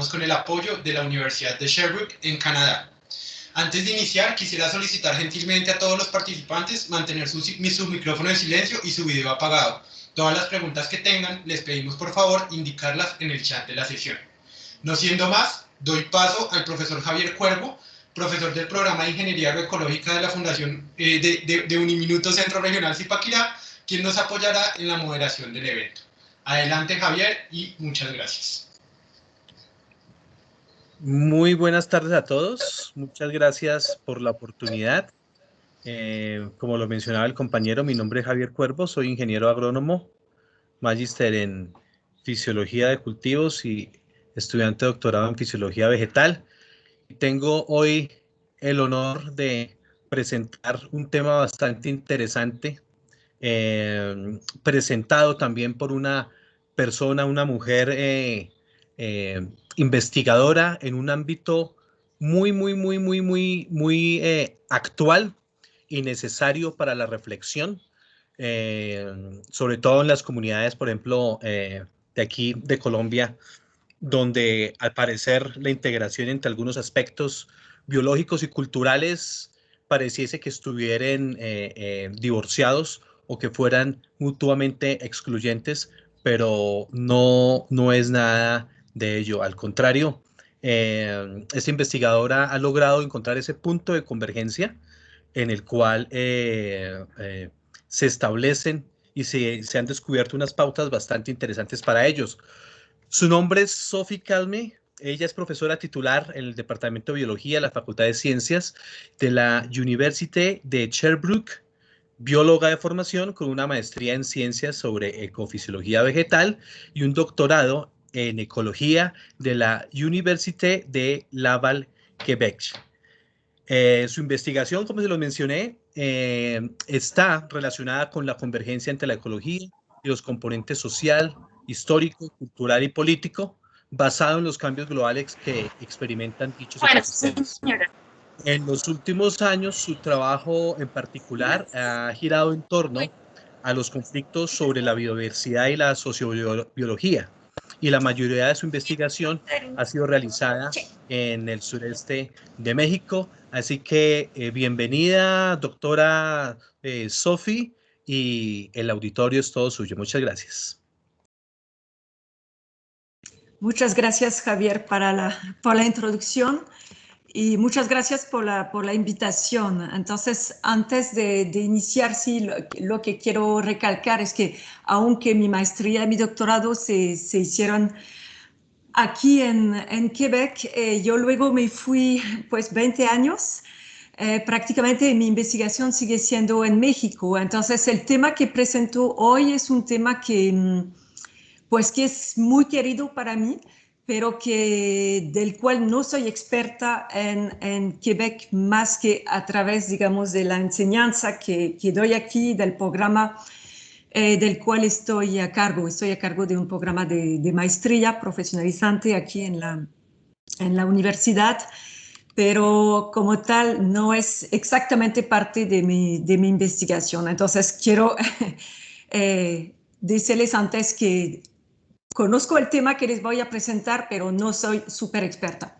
con el apoyo de la Universidad de Sherbrooke en Canadá. Antes de iniciar, quisiera solicitar gentilmente a todos los participantes mantener su micrófono en silencio y su video apagado. Todas las preguntas que tengan, les pedimos por favor indicarlas en el chat de la sesión. No siendo más, doy paso al profesor Javier Cuervo, profesor del programa de Ingeniería Agroecológica de la Fundación de Uniminuto Centro Regional Zipaquirá, quien nos apoyará en la moderación del evento. Adelante, Javier, y muchas gracias. Muy buenas tardes a todos. Muchas gracias por la oportunidad. Como lo mencionaba el compañero, mi nombre es Javier Cuervo, soy ingeniero agrónomo, magíster en fisiología de cultivos y estudiante de doctorado en fisiología vegetal. Tengo hoy el honor de presentar un tema bastante interesante, presentado también por una persona, una mujer investigadora en un ámbito muy actual y necesario para la reflexión, sobre todo en las comunidades, por ejemplo, de aquí de Colombia, donde al parecer la integración entre algunos aspectos biológicos y culturales pareciese que estuvieran divorciados o que fueran mutuamente excluyentes, pero no es nada de ello. Al contrario, esta investigadora ha logrado encontrar ese punto de convergencia en el cual se establecen y se han descubierto unas pautas bastante interesantes para ellos. Su nombre es Sophie Calme. Ella es profesora titular en el Departamento de Biología de la Facultad de Ciencias de la University de Sherbrooke, bióloga de formación con una maestría en ciencias sobre ecofisiología vegetal y un doctorado en ecología de la Université de Laval, Quebec. Su investigación, como se lo mencioné, está relacionada con la convergencia entre la ecología y los componentes social, histórico, cultural y político, basado en los cambios globales que experimentan dichos ecosistemas. En los últimos años, su trabajo en particular ha girado en torno a los conflictos sobre la biodiversidad y la sociobiología, y la mayoría de su investigación ha sido realizada en el sureste de México. Así que bienvenida, doctora Sophie, y el auditorio es todo suyo. Muchas gracias. Muchas gracias, Javier, por la introducción y muchas gracias por la invitación. Entonces, antes de iniciar, sí, lo que quiero recalcar es que aunque mi maestría y mi doctorado se hicieron aquí en Quebec, yo luego me fui pues 20 años. Prácticamente mi investigación sigue siendo en México. Entonces, el tema que presento hoy es un tema que es muy querido para mí, pero del cual no soy experta en Quebec más que a través, digamos, de la enseñanza que doy aquí, del programa del cual estoy a cargo. Estoy a cargo de un programa de maestría profesionalizante aquí en la universidad, pero como tal no es exactamente parte de mi investigación. Entonces quiero decirles antes que conozco el tema que les voy a presentar, pero no soy súper experta.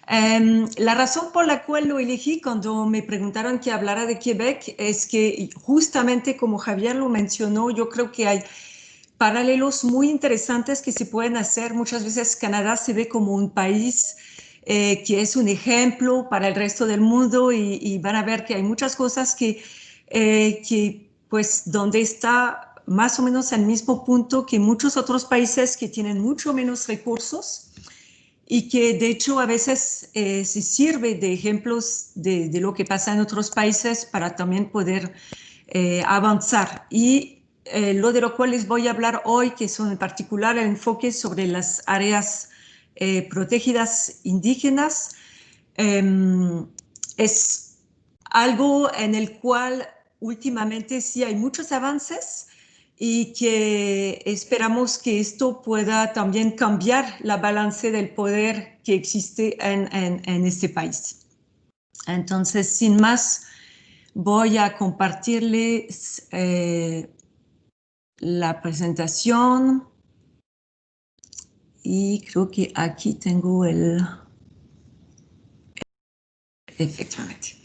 La razón por la cual lo elegí cuando me preguntaron que hablara de Quebec es que justamente como Javier lo mencionó, yo creo que hay paralelos muy interesantes que se pueden hacer. Muchas veces Canadá se ve como un país que es un ejemplo para el resto del mundo y van a ver que hay muchas cosas que pues donde está más o menos al mismo punto que muchos otros países que tienen mucho menos recursos y que de hecho a veces se sirve de ejemplos de lo que pasa en otros países para también poder avanzar. Y lo de lo cual les voy a hablar hoy, que son en particular el enfoque sobre las áreas protegidas indígenas, es algo en el cual últimamente sí hay muchos avances y que esperamos que esto pueda también cambiar la balance del poder que existe en este país. Entonces, sin más, voy a compartirles la presentación Y creo que aquí tengo el... Efectivamente.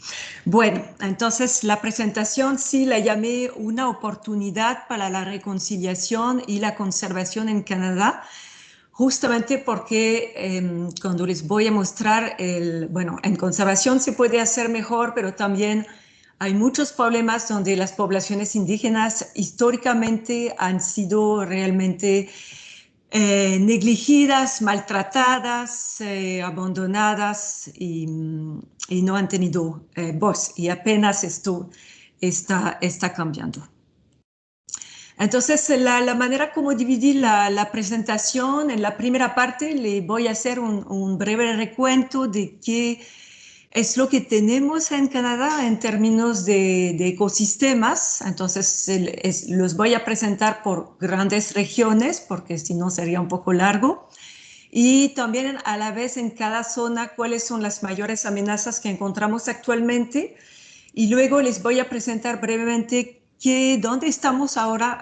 Bueno, entonces la presentación sí la llamé una oportunidad para la reconciliación y la conservación en Canadá, justamente porque cuando les voy a mostrar, bueno, en conservación se puede hacer mejor, pero también hay muchos problemas donde las poblaciones indígenas históricamente han sido realmente negligidas, maltratadas, abandonadas y no han tenido voz, y apenas esto está cambiando. Entonces, la manera como dividí la presentación, en la primera parte le voy a hacer un breve recuento de qué es lo que tenemos en Canadá en términos de ecosistemas. Entonces, los voy a presentar por grandes regiones, porque si no sería un poco largo. Y también a la vez en cada zona cuáles son las mayores amenazas que encontramos actualmente. Y luego les voy a presentar brevemente dónde estamos ahora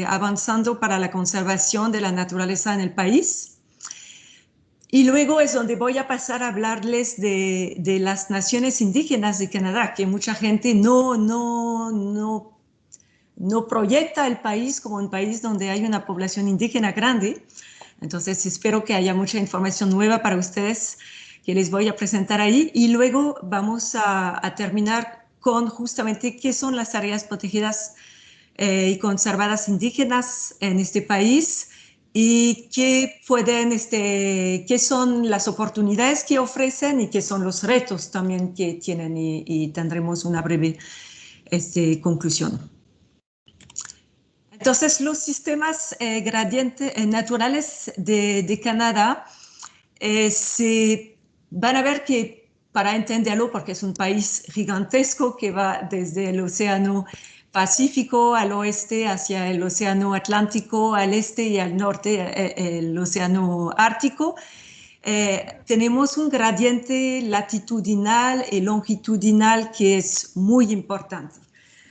avanzando para la conservación de la naturaleza en el país. Y luego es donde voy a pasar a hablarles de las naciones indígenas de Canadá, que mucha gente no proyecta el país como un país donde hay una población indígena grande. Entonces espero que haya mucha información nueva para ustedes que les voy a presentar ahí. Y luego vamos a terminar con justamente qué son las áreas protegidas y conservadas indígenas en este país, y qué son las oportunidades que ofrecen y qué son los retos también que tienen, y tendremos una breve conclusión. Entonces, los sistemas naturales de Canadá se van a ver que, para entenderlo, porque es un país gigantesco que va desde el Océano Pacífico al oeste hacia el Océano Atlántico al este y al norte el Océano Ártico. Tenemos un gradiente latitudinal y longitudinal que es muy importante.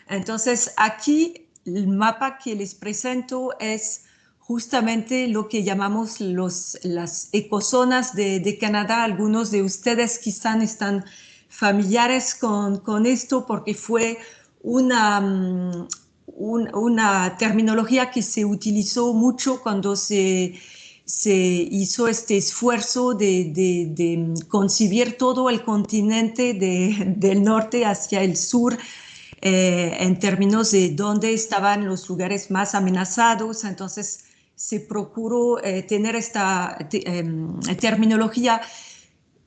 Entonces, aquí el mapa que les presento es justamente lo que llamamos las ecozonas de Canadá. Algunos de ustedes quizás están familiares con esto porque fue una terminología que se utilizó mucho cuando se hizo este esfuerzo de concebir todo el continente del norte hacia el sur, en términos de dónde estaban los lugares más amenazados. Entonces se procuró tener esta terminología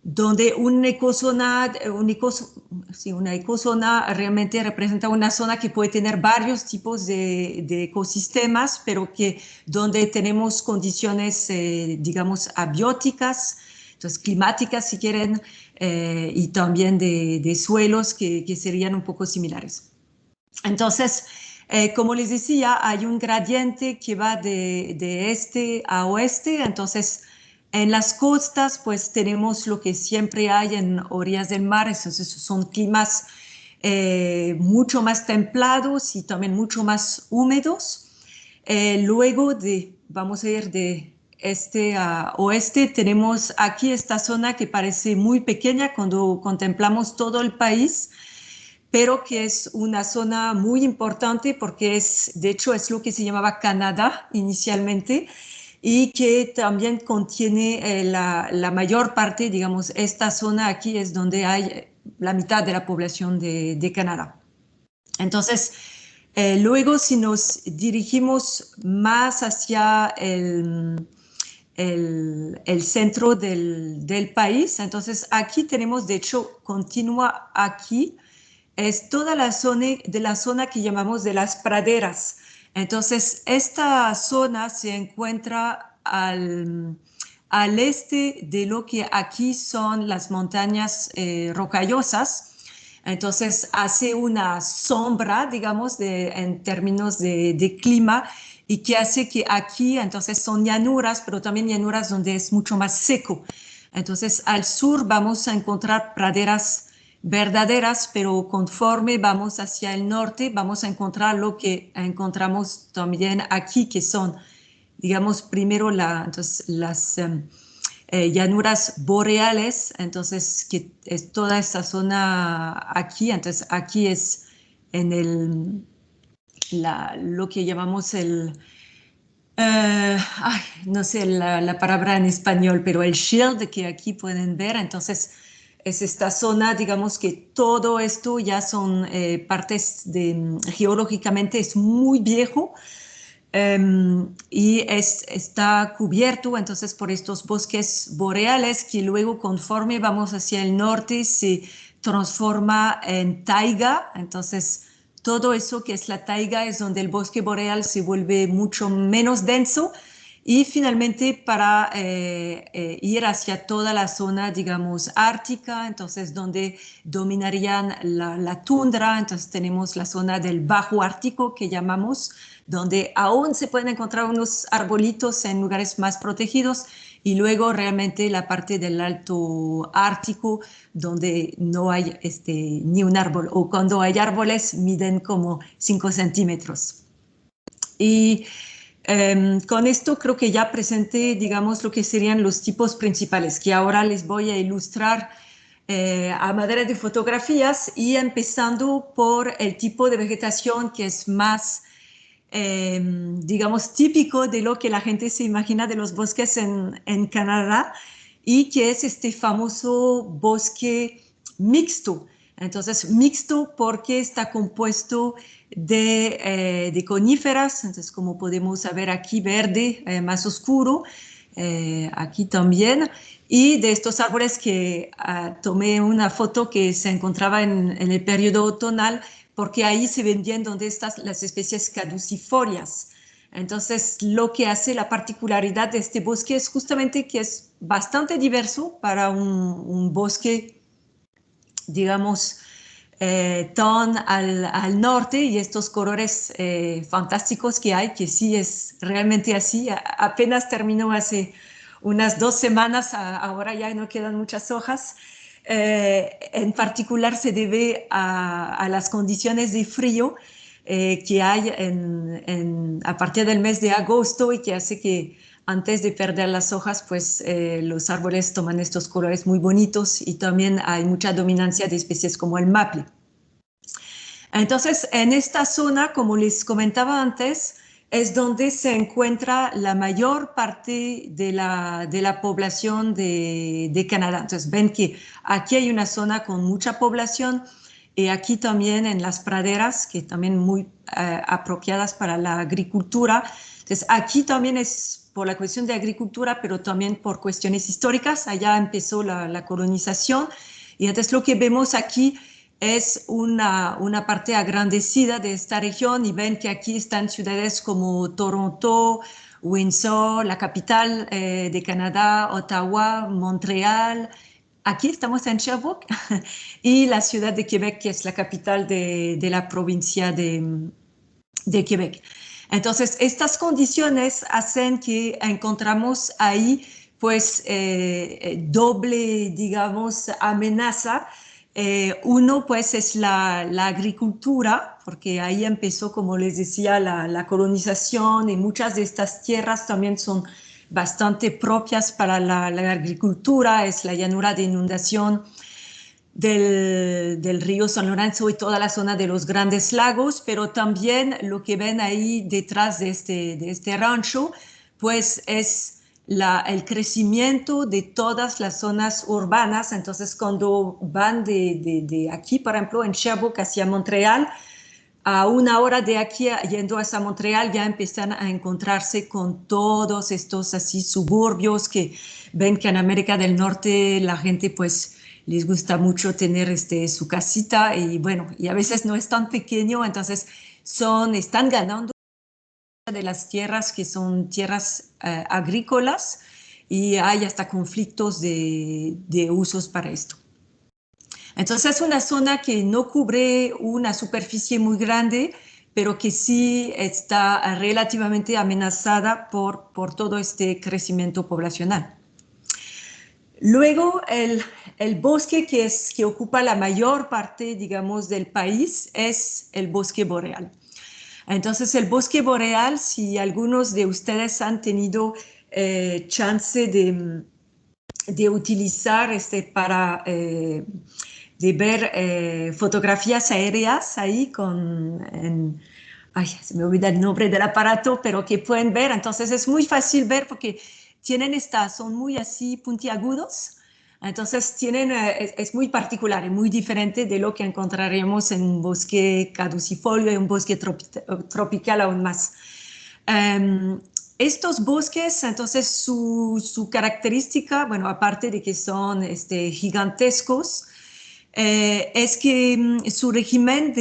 donde una ecozona realmente representa una zona que puede tener varios tipos de ecosistemas, pero donde tenemos condiciones, digamos, abióticas, entonces climáticas si quieren, y también de suelos que serían un poco similares. Entonces, como les decía, hay un gradiente que va de este a oeste. Entonces, en las costas, pues tenemos lo que siempre hay en orillas del mar. Entonces, son climas mucho más templados y también mucho más húmedos. Luego, vamos a ir de este a oeste, tenemos aquí esta zona que parece muy pequeña cuando contemplamos todo el país, pero que es una zona muy importante porque de hecho es lo que se llamaba Canadá inicialmente, y que también contiene la mayor parte, digamos, esta zona aquí es donde hay la mitad de la población de Canadá. Entonces, luego si nos dirigimos más hacia el centro del país, entonces aquí tenemos, de hecho, continúa aquí, es toda la zona que llamamos de las praderas. Entonces, esta zona se encuentra al este de lo que aquí son las montañas rocallosas. Entonces, hace una sombra, digamos, en términos de clima, y que hace que aquí, entonces, son llanuras, pero también llanuras donde es mucho más seco. Entonces, al sur vamos a encontrar praderas verdaderas, pero conforme vamos hacia el norte, vamos a encontrar lo que encontramos también aquí, que son digamos, primero entonces, las llanuras boreales, entonces, que es toda esta zona aquí, entonces aquí es en lo que llamamos no sé la palabra en español, pero el shield que aquí pueden ver, entonces es esta zona, digamos que todo esto ya son partes geológicamente es muy viejo, y está cubierto entonces por estos bosques boreales que luego conforme vamos hacia el norte se transforma en taiga, entonces todo eso que es la taiga es donde el bosque boreal se vuelve mucho menos denso y finalmente para ir hacia toda la zona, digamos, ártica, entonces donde dominarían la tundra, entonces tenemos la zona del bajo ártico que llamamos, donde aún se pueden encontrar unos arbolitos en lugares más protegidos y luego realmente la parte del alto ártico donde no hay ni un árbol o cuando hay árboles miden como 5 centímetros. Y con esto creo que ya presenté, digamos, lo que serían los tipos principales, que ahora les voy a ilustrar a manera de fotografías y empezando por el tipo de vegetación que es más, digamos, típico de lo que la gente se imagina de los bosques en Canadá y que es este famoso bosque mixto. Entonces, mixto porque está compuesto de coníferas, entonces como podemos ver aquí verde más oscuro, aquí también, y de estos árboles que tomé una foto que se encontraba en el periodo otoñal, porque ahí se ven bien donde están las especies caducifolias. Entonces, lo que hace la particularidad de este bosque es justamente que es bastante diverso para un bosque, digamos, tan al norte y estos colores fantásticos que hay, que sí es realmente así. Apenas terminó hace unas 2 semanas, ahora ya no quedan muchas hojas. En particular se debe a las condiciones de frío que hay a partir del mes de agosto y que hace que antes de perder las hojas, pues los árboles toman estos colores muy bonitos y también hay mucha dominancia de especies como el maple. Entonces, en esta zona, como les comentaba antes, es donde se encuentra la mayor parte de la población de Canadá. Entonces, ven que aquí hay una zona con mucha población y aquí también en las praderas, que también muy apropiadas para la agricultura. Entonces, aquí también es por la cuestión de agricultura, pero también por cuestiones históricas. Allá empezó la colonización y entonces lo que vemos aquí es una parte agrandecida de esta región y ven que aquí están ciudades como Toronto, Windsor, la capital de Canadá, Ottawa, Montreal. Aquí estamos en Sherbrooke y la ciudad de Quebec, que es la capital de la provincia de Quebec. Entonces, estas condiciones hacen que encontramos ahí pues doble, digamos, amenaza. Uno pues es la agricultura, porque ahí empezó, como les decía, la colonización y muchas de estas tierras también son bastante propias para la agricultura, es la llanura de inundación del río San Lorenzo y toda la zona de los Grandes Lagos, pero también lo que ven ahí detrás de este rancho, pues es el crecimiento de todas las zonas urbanas. Entonces, cuando van de aquí, por ejemplo, en Sherbrooke hacia Montreal, a 1 hora de aquí yendo hasta Montreal ya empiezan a encontrarse con todos estos así suburbios que ven que en América del Norte la gente pues les gusta mucho tener su casita y bueno, y a veces no es tan pequeño, entonces están ganando de las tierras que son tierras agrícolas y hay hasta conflictos de usos para esto. Entonces es una zona que no cubre una superficie muy grande, pero que sí está relativamente amenazada por todo este crecimiento poblacional. Luego, el bosque que ocupa la mayor parte, digamos, del país es el bosque boreal. Entonces, el bosque boreal, si algunos de ustedes han tenido chance de utilizar para de ver fotografías aéreas ahí ay, se me olvida el nombre del aparato, pero que pueden ver. Entonces es muy fácil ver porque son muy así puntiagudos. Entonces es muy particular, es muy diferente de lo que encontraremos en un bosque caducifolio y un bosque tropical aún más. Estos bosques, entonces su característica, bueno, aparte de que son gigantescos, es que su régimen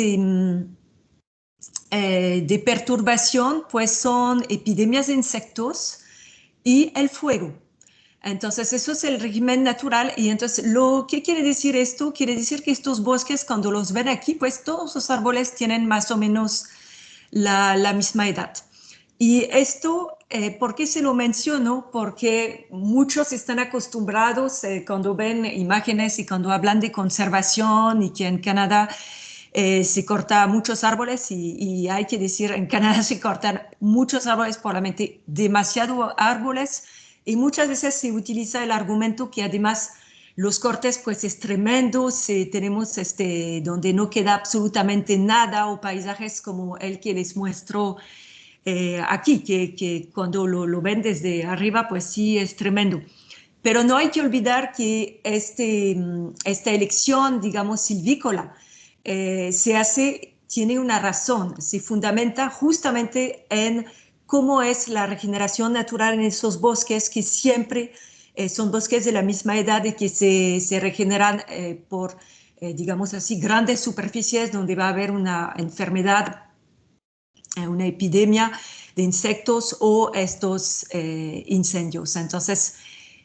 de perturbación pues son epidemias de insectos y el fuego. Entonces, eso es el régimen natural. Y entonces, ¿qué quiere decir esto? Quiere decir que estos bosques, cuando los ven aquí, pues todos los árboles tienen más o menos la misma edad. Y esto, ¿por qué se lo menciono? Porque muchos están acostumbrados cuando ven imágenes y cuando hablan de conservación y que en Canadá se cortan muchos árboles y hay que decir, en Canadá se cortan muchos árboles, probablemente demasiados árboles, y muchas veces se utiliza el argumento que además los cortes pues es tremendo, tenemos donde no queda absolutamente nada o paisajes como el que les muestro aquí, que cuando lo ven desde arriba pues sí es tremendo. Pero no hay que olvidar que esta elección, digamos, silvícola, tiene una razón, se fundamenta justamente en cómo es la regeneración natural en esos bosques que siempre son bosques de la misma edad y que se regeneran por, digamos así, grandes superficies donde va a haber una enfermedad, una epidemia de insectos o estos incendios. Entonces,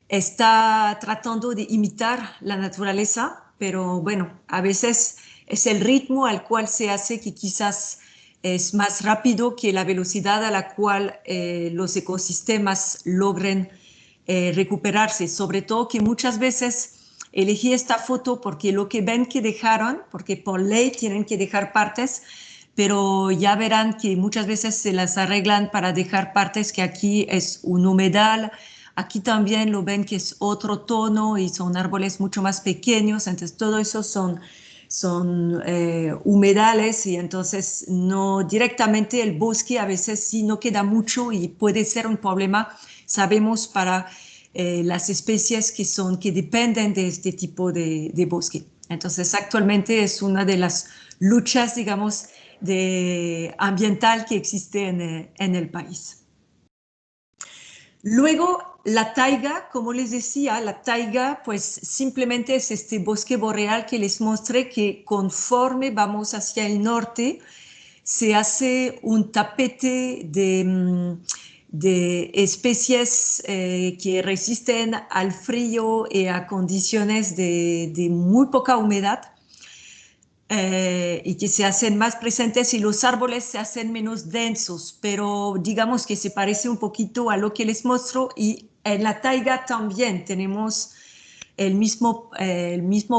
está tratando de imitar la naturaleza, pero bueno, a veces es el ritmo al cual se hace que quizás es más rápido que la velocidad a la cual los ecosistemas logren recuperarse. Sobre todo que muchas veces elegí esta foto porque lo que ven que dejaron, porque por ley tienen que dejar partes, pero ya verán que muchas veces se las arreglan para dejar partes que aquí es un humedal. Aquí también lo ven que es otro tono y son árboles mucho más pequeños, entonces todo eso son humedales y entonces no directamente el bosque a veces sí no queda mucho y puede ser un problema, sabemos, para las especies que dependen de este tipo de bosque. Entonces actualmente es una de las luchas, digamos, ambiental que existe en el país. Luego, la taiga, como les decía, la taiga pues simplemente es este bosque boreal que les mostré que conforme vamos hacia el norte se hace un tapete de especies que resisten al frío y a condiciones de muy poca humedad. Y que se hacen más presentes y los árboles se hacen menos densos, pero digamos que se parece un poquito a lo que les muestro y en la taiga también tenemos el mismo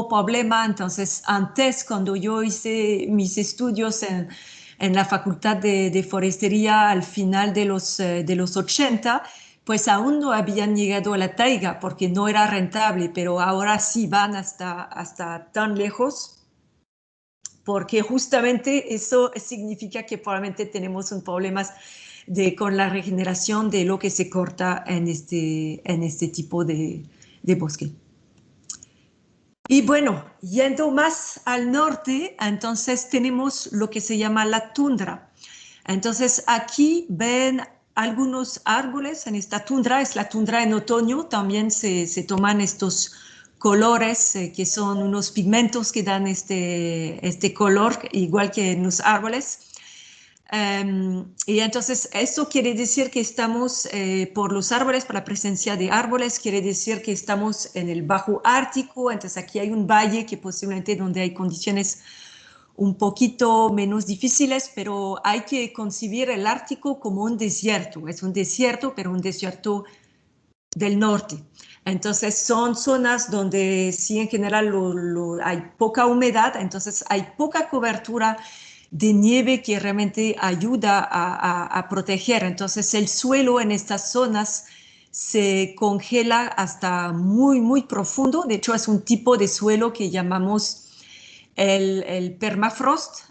problema. Entonces, antes, cuando yo hice mis estudios en la Facultad de Forestería al final de los 80, pues aún no habían llegado a la taiga porque no era rentable, pero ahora sí van hasta tan lejos, porque justamente eso significa que probablemente tenemos un problema con la regeneración de lo que se corta en este tipo de bosque. Y bueno, yendo más al norte, entonces tenemos lo que se llama la tundra. Entonces aquí ven algunos árboles en esta tundra, es la tundra en otoño, también se toman estos colores que son unos pigmentos que dan este color, igual que en los árboles. Y entonces eso quiere decir que estamos por los árboles, por la presencia de árboles, quiere decir que estamos en el Bajo Ártico, entonces aquí hay un valle que posiblemente donde hay condiciones un poquito menos difíciles, pero hay que concebir el Ártico como un desierto, es un desierto, pero un desierto del norte. Entonces son zonas donde sí en general hay poca humedad, entonces hay poca cobertura de nieve que realmente ayuda a proteger. Entonces el suelo en estas zonas se congela hasta muy, muy profundo. De hecho, es un tipo de suelo que llamamos el permafrost,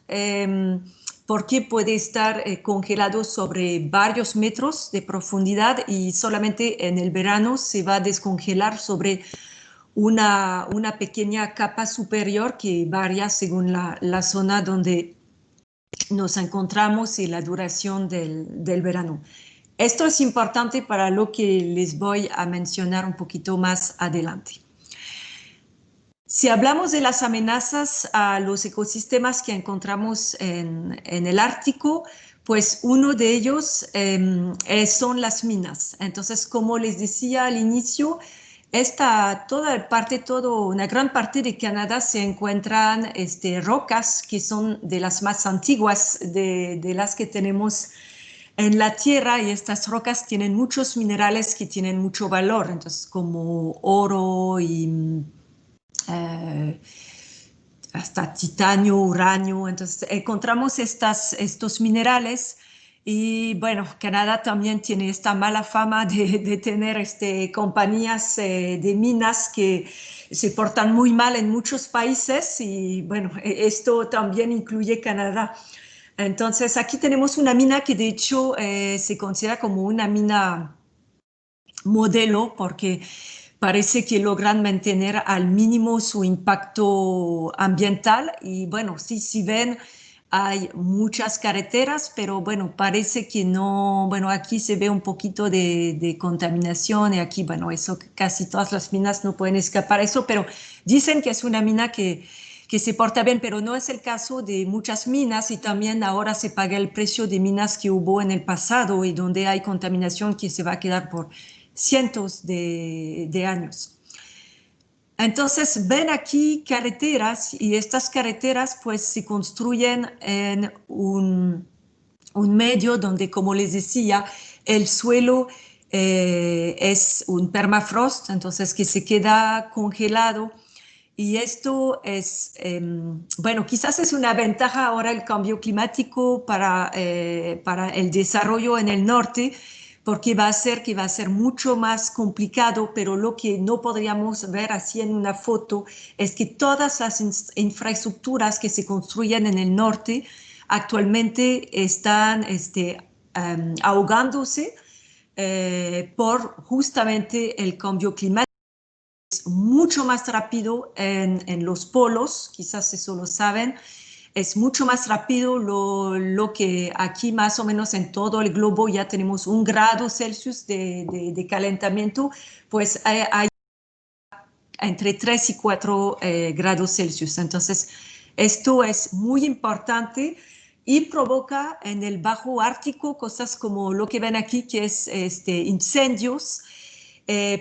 porque puede estar congelado sobre varios metros de profundidad y solamente en el verano se va a descongelar sobre una pequeña capa superior que varía según la zona donde nos encontramos y la duración del verano. Esto es importante para lo que les voy a mencionar un poquito más adelante. Si hablamos de las amenazas a los ecosistemas que encontramos en el Ártico, pues uno de ellos son las minas. Entonces, como les decía al inicio, una gran parte de Canadá se encuentran rocas que son de las más antiguas de las que tenemos en la tierra, y estas rocas tienen muchos minerales que tienen mucho valor, entonces como oro y hasta titanio, uranio. Entonces encontramos estos minerales. Y bueno, Canadá también tiene esta mala fama de tener compañías de minas que se portan muy mal en muchos países, y bueno, esto también incluye Canadá. Entonces aquí tenemos una mina que de hecho se considera como una mina modelo, porque parece que logran mantener al mínimo su impacto ambiental. Y bueno, sí, si ven, hay muchas carreteras, pero bueno, parece que no, bueno, aquí se ve un poquito de contaminación, y aquí, bueno, eso, casi todas las minas no pueden escapar a eso, pero dicen que es una mina que se porta bien, pero no es el caso de muchas minas, y también ahora se paga el precio de minas que hubo en el pasado y donde hay contaminación que se va a quedar por cientos de años. Entonces ven aquí carreteras, y estas carreteras pues se construyen en un medio donde, como les decía, el suelo es un permafrost, entonces que se queda congelado. Y esto es, bueno, quizás es una ventaja ahora el cambio climático para el desarrollo en el norte, porque va a ser que va a ser mucho más complicado, pero lo que no podríamos ver así en una foto es que todas las infraestructuras que se construyen en el norte actualmente están ahogándose por justamente el cambio climático. Mucho más rápido en los polos, quizás eso lo saben, es mucho más rápido lo que aquí más o menos en todo el globo ya tenemos 1 grado Celsius de calentamiento, pues hay entre 3 y 4 grados Celsius. Entonces, esto es muy importante y provoca en el Bajo Ártico cosas como lo que ven aquí, que es incendios,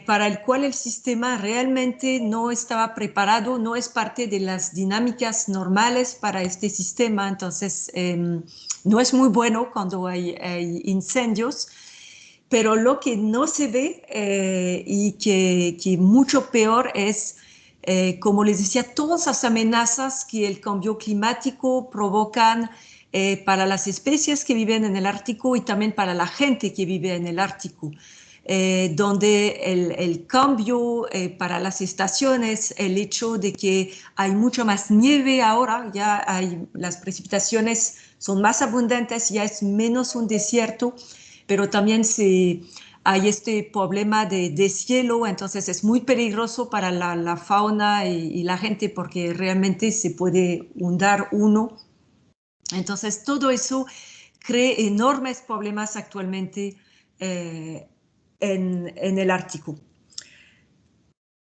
para el cual el sistema realmente no estaba preparado, no es parte de las dinámicas normales para este sistema. Entonces, no es muy bueno cuando hay incendios, pero lo que no se ve y que mucho peor es, como les decía, todas las amenazas que el cambio climático provocan para las especies que viven en el Ártico y también para la gente que vive en el Ártico. Donde el cambio para las estaciones, el hecho de que hay mucha más nieve ahora, las precipitaciones son más abundantes, ya es menos un desierto, pero también hay este problema de deshielo, entonces es muy peligroso para la fauna y la gente, porque realmente se puede hundir uno. Entonces todo eso crea enormes problemas actualmente en el Ártico.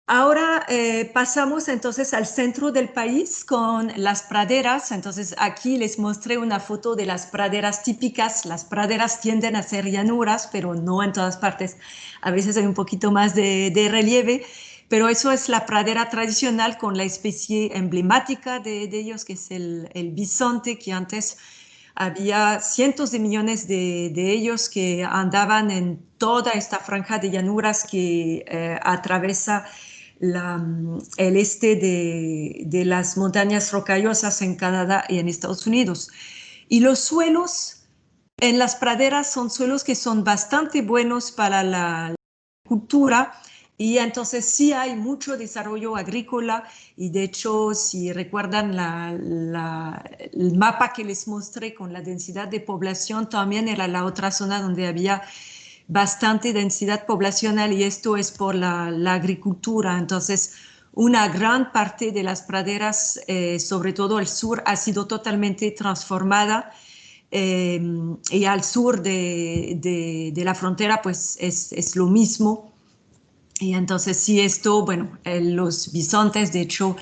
Ahora pasamos entonces al centro del país con las praderas. Entonces aquí les mostré una foto de las praderas típicas. Las praderas tienden a ser llanuras, pero no en todas partes. A veces hay un poquito más de relieve, pero eso es la pradera tradicional con la especie emblemática de ellos, que es el bisonte, que antes había cientos de millones de ellos que andaban en toda esta franja de llanuras que atraviesa el este de las montañas rocallosas en Canadá y en Estados Unidos. Y los suelos en las praderas son suelos que son bastante buenos para la cultura, y entonces sí hay mucho desarrollo agrícola. Y de hecho, si recuerdan el mapa que les mostré con la densidad de población, también era la otra zona donde había bastante densidad poblacional, y esto es por la agricultura. Entonces, una gran parte de las praderas, sobre todo al sur, ha sido totalmente transformada. Y al sur de la frontera, pues es lo mismo. Y entonces sí, esto, bueno, los bisontes de hecho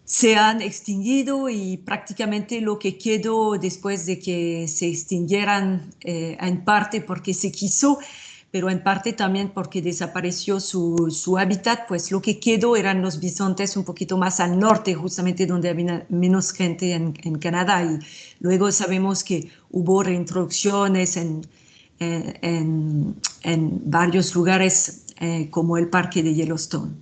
se han extinguido, y prácticamente lo que quedó después de que se extinguieran, en parte porque se quiso, pero en parte también porque desapareció su hábitat, pues lo que quedó eran los bisontes un poquito más al norte, justamente donde había menos gente en Canadá. Y luego sabemos que hubo reintroducciones en varios lugares, como el parque de Yellowstone.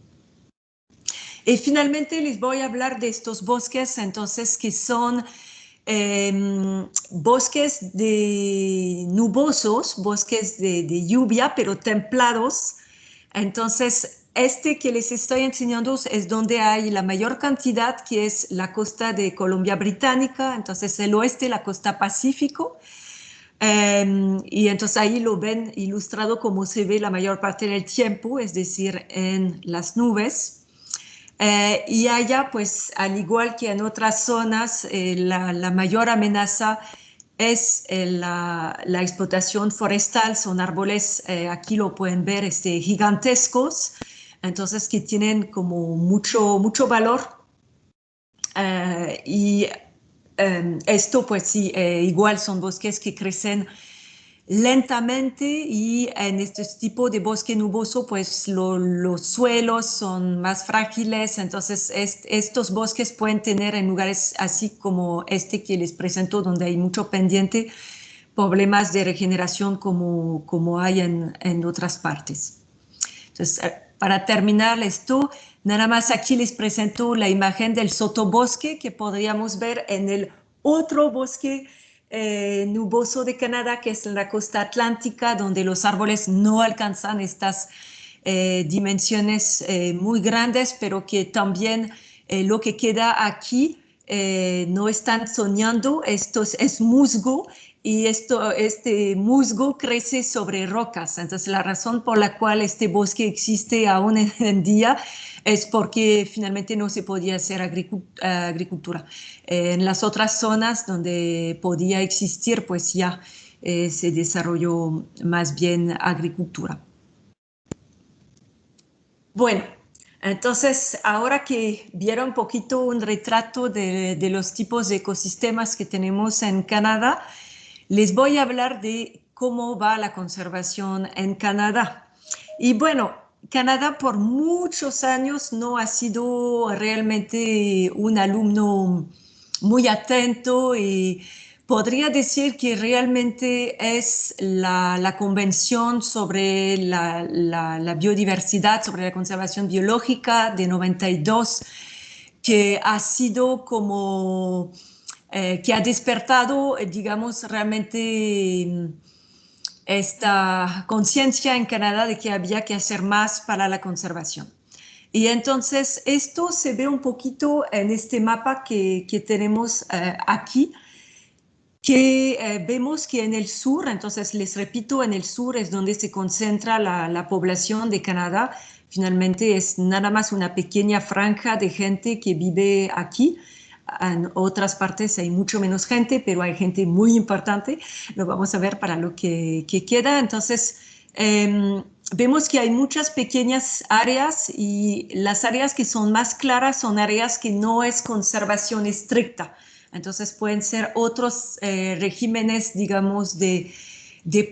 Y finalmente les voy a hablar de estos bosques, entonces, que son bosques nubosos, bosques de lluvia, pero templados. Entonces, este que les estoy enseñando es donde hay la mayor cantidad, que es la costa de Columbia Británica, entonces el oeste, la costa Pacífico. Y entonces ahí lo ven ilustrado como se ve la mayor parte del tiempo, es decir, en las nubes. Y allá, pues, al igual que en otras zonas, la mayor amenaza es la explotación forestal. Son árboles, aquí lo pueden ver, gigantescos, entonces que tienen como mucho valor. Y esto, pues sí, igual son bosques que crecen lentamente, y en este tipo de bosque nuboso, pues los suelos son más frágiles. Entonces estos bosques pueden tener, en lugares así como este que les presento, donde hay mucho pendiente, problemas de regeneración como hay en otras partes. Entonces, para terminar esto, nada más aquí les presento la imagen del sotobosque que podríamos ver en el otro bosque nuboso de Canadá, que es la costa atlántica, donde los árboles no alcanzan estas dimensiones muy grandes, pero que también lo que queda aquí no están soñando. Esto es musgo, y este musgo crece sobre rocas. Entonces, la razón por la cual este bosque existe aún en día es porque finalmente no se podía hacer agricultura. En las otras zonas donde podía existir, pues ya se desarrolló más bien agricultura. Bueno, entonces, ahora que vieron un poquito un retrato de los tipos de ecosistemas que tenemos en Canadá, les voy a hablar de cómo va la conservación en Canadá. Y bueno, Canadá por muchos años no ha sido realmente un alumno muy atento, y podría decir que realmente es la Convención sobre la biodiversidad, sobre la conservación biológica de 92, que ha sido como, que ha despertado, digamos, realmente esta conciencia en Canadá de que había que hacer más para la conservación. Y entonces esto se ve un poquito en este mapa que tenemos aquí, que vemos que en el sur, entonces les repito, en el sur es donde se concentra la población de Canadá. Finalmente es nada más una pequeña franja de gente que vive aquí. En otras partes hay mucho menos gente, pero hay gente muy importante. Lo vamos a ver para lo que queda. Entonces, vemos que hay muchas pequeñas áreas, y las áreas que son más claras son áreas que no es conservación estricta. Entonces pueden ser otros regímenes, digamos, de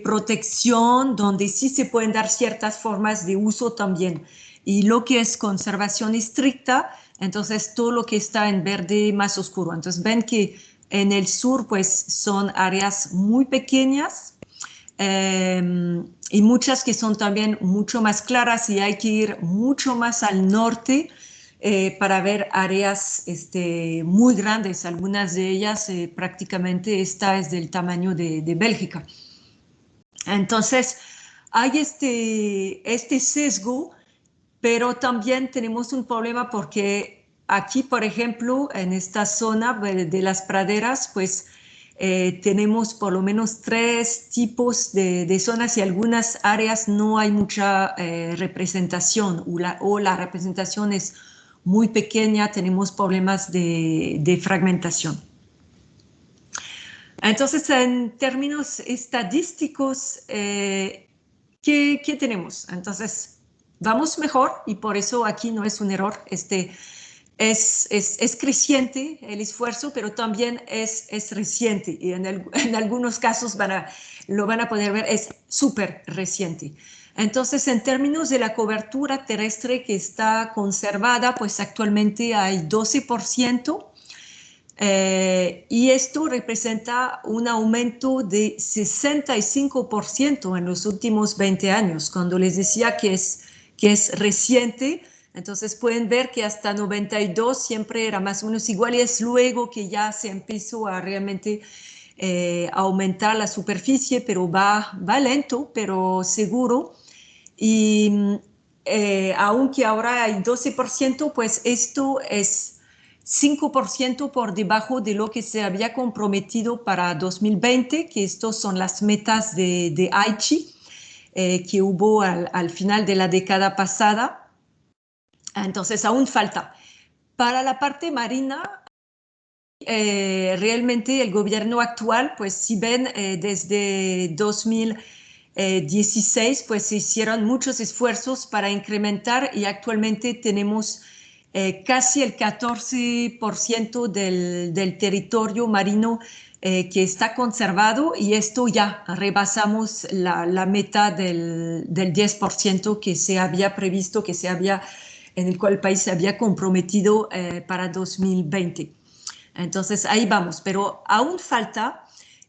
protección, donde sí se pueden dar ciertas formas de uso también. Y lo que es conservación estricta, entonces todo lo que está en verde más oscuro. Entonces ven que en el sur pues son áreas muy pequeñas. y muchas que son también mucho más claras y hay que ir mucho más al norte para ver áreas muy grandes. Algunas de ellas prácticamente esta es del tamaño de Bélgica. Entonces, hay este sesgo, pero también tenemos un problema porque aquí, por ejemplo, en esta zona de las praderas, pues tenemos por lo menos 3 tipos de zonas y algunas áreas no hay mucha representación o la representación es muy pequeña, tenemos problemas de fragmentación. Entonces, en términos estadísticos, ¿qué tenemos? Entonces, vamos mejor y por eso aquí no es un error. Es creciente el esfuerzo, pero también es reciente y en algunos casos lo van a poder ver, es súper reciente. Entonces, en términos de la cobertura terrestre que está conservada, pues actualmente hay 12%. Y esto representa un aumento de 65% en los últimos 20 años. Cuando les decía que es reciente, entonces pueden ver que hasta 92 siempre era más o menos igual y es luego que ya se empezó a realmente aumentar la superficie, pero va lento, pero seguro. Y aunque ahora hay 12%, pues esto es 5% por debajo de lo que se había comprometido para 2020, que estos son las metas de Aichi, que hubo al final de la década pasada. Entonces, aún falta. Para la parte marina, realmente el gobierno actual, pues si ven desde 2016, pues se hicieron muchos esfuerzos para incrementar y actualmente tenemos casi el 14% del territorio marino que está conservado y esto ya rebasamos la meta del 10% que se había previsto, en el cual el país se había comprometido para 2020. Entonces ahí vamos, pero aún falta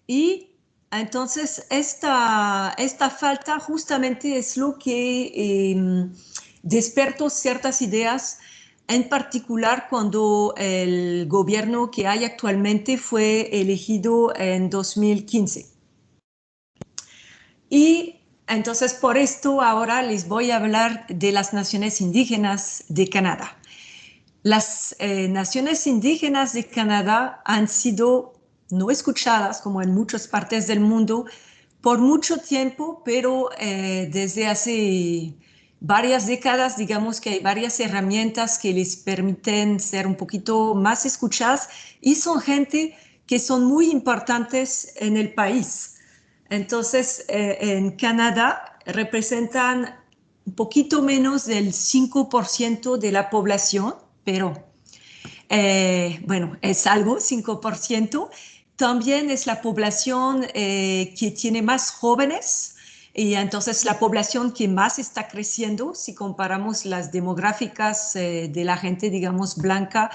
y entonces esta falta justamente es lo que despertó ciertas ideas, en particular cuando el gobierno que hay actualmente fue elegido en 2015. Y entonces por esto ahora les voy a hablar de las naciones indígenas de Canadá. Las naciones indígenas de Canadá han sido no escuchadas, como en muchas partes del mundo, por mucho tiempo, pero desde hace varias décadas, digamos que hay varias herramientas que les permiten ser un poquito más escuchadas y son gente que son muy importantes en el país. Entonces, en Canadá representan un poquito menos del 5% de la población, pero bueno, es algo, 5%. También es la población que tiene más jóvenes y entonces la población que más está creciendo si comparamos las demográficas de la gente, digamos, blanca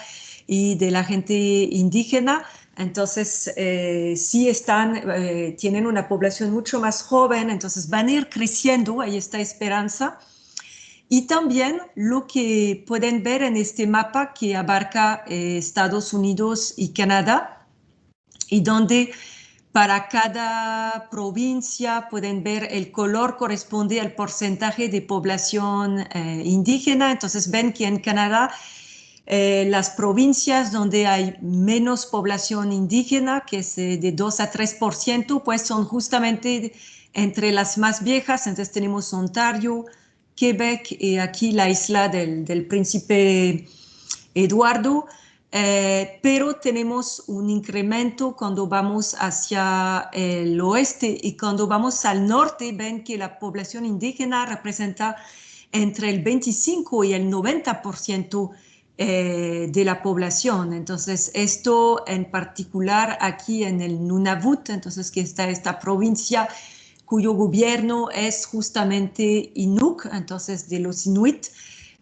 y de la gente indígena. Entonces, sí tienen una población mucho más joven, entonces van a ir creciendo, hay esta esperanza. Y también lo que pueden ver en este mapa que abarca Estados Unidos y Canadá, y donde para cada provincia pueden ver el color corresponde al porcentaje de población indígena. Entonces ven que en Canadá las provincias donde hay menos población indígena, que es de 2 a 3%, pues son justamente entre las más viejas. Entonces tenemos Ontario, Quebec y aquí la isla del Príncipe Eduardo, pero tenemos un incremento cuando vamos hacia el oeste y cuando vamos al norte ven que la población indígena representa entre el 25 y el 90% de la población. Entonces esto en particular aquí en el Nunavut, entonces que está esta provincia cuyo gobierno es justamente Inuk, entonces de los Inuit,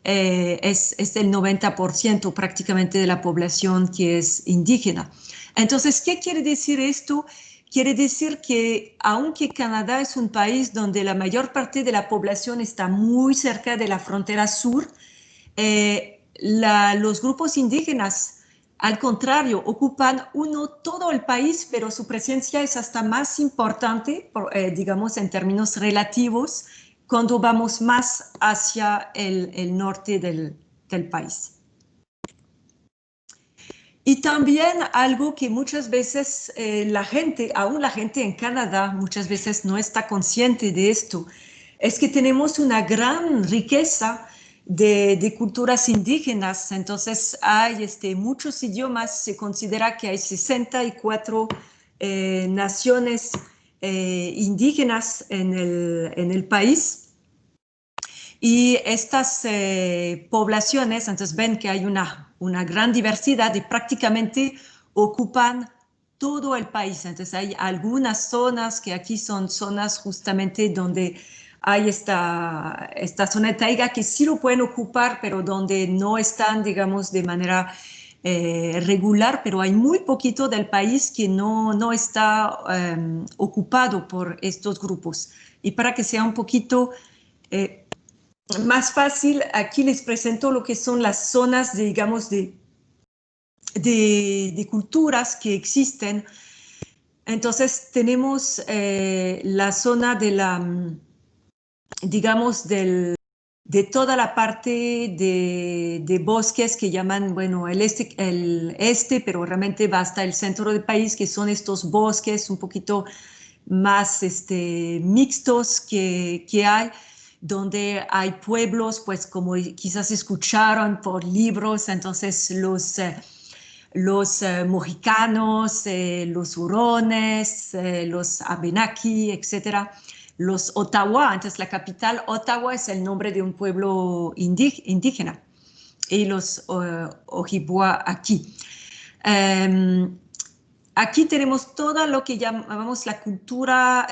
es el 90% prácticamente de la población que es indígena. Entonces, ¿qué quiere decir esto? quiere decir que aunque Canadá es un país donde la mayor parte de la población está muy cerca de la frontera sur, los grupos indígenas, al contrario, ocupan todo el país, pero su presencia es hasta más importante, digamos, en términos relativos, cuando vamos más hacia el norte del país. Y también algo que muchas veces aún la gente en Canadá, muchas veces no está consciente de esto, es que tenemos una gran riqueza de culturas indígenas. Entonces hay muchos idiomas, se considera que hay 64 naciones indígenas en el país. Y estas poblaciones, entonces ven que hay una gran diversidad y prácticamente ocupan todo el país. Entonces hay algunas zonas que aquí son zonas justamente donde hay esta zona de taiga que sí lo pueden ocupar, pero donde no están, digamos, de manera regular, pero hay muy poquito del país que no está ocupado por estos grupos. Y para que sea un poquito más fácil, aquí les presento lo que son las zonas, digamos, de culturas que existen. Entonces, tenemos la zona de digamos, de toda la parte de bosques que llaman, bueno, el este, pero realmente va hasta el centro del país, que son estos bosques un poquito más mixtos que hay, donde hay pueblos, pues como quizás escucharon por libros, entonces los mojicanos, los hurones, los abenaki, etcétera, los Ottawa, entonces la capital Ottawa es el nombre de un pueblo indígena, y los Ojibwa aquí. Aquí tenemos todo lo que llamamos la cultura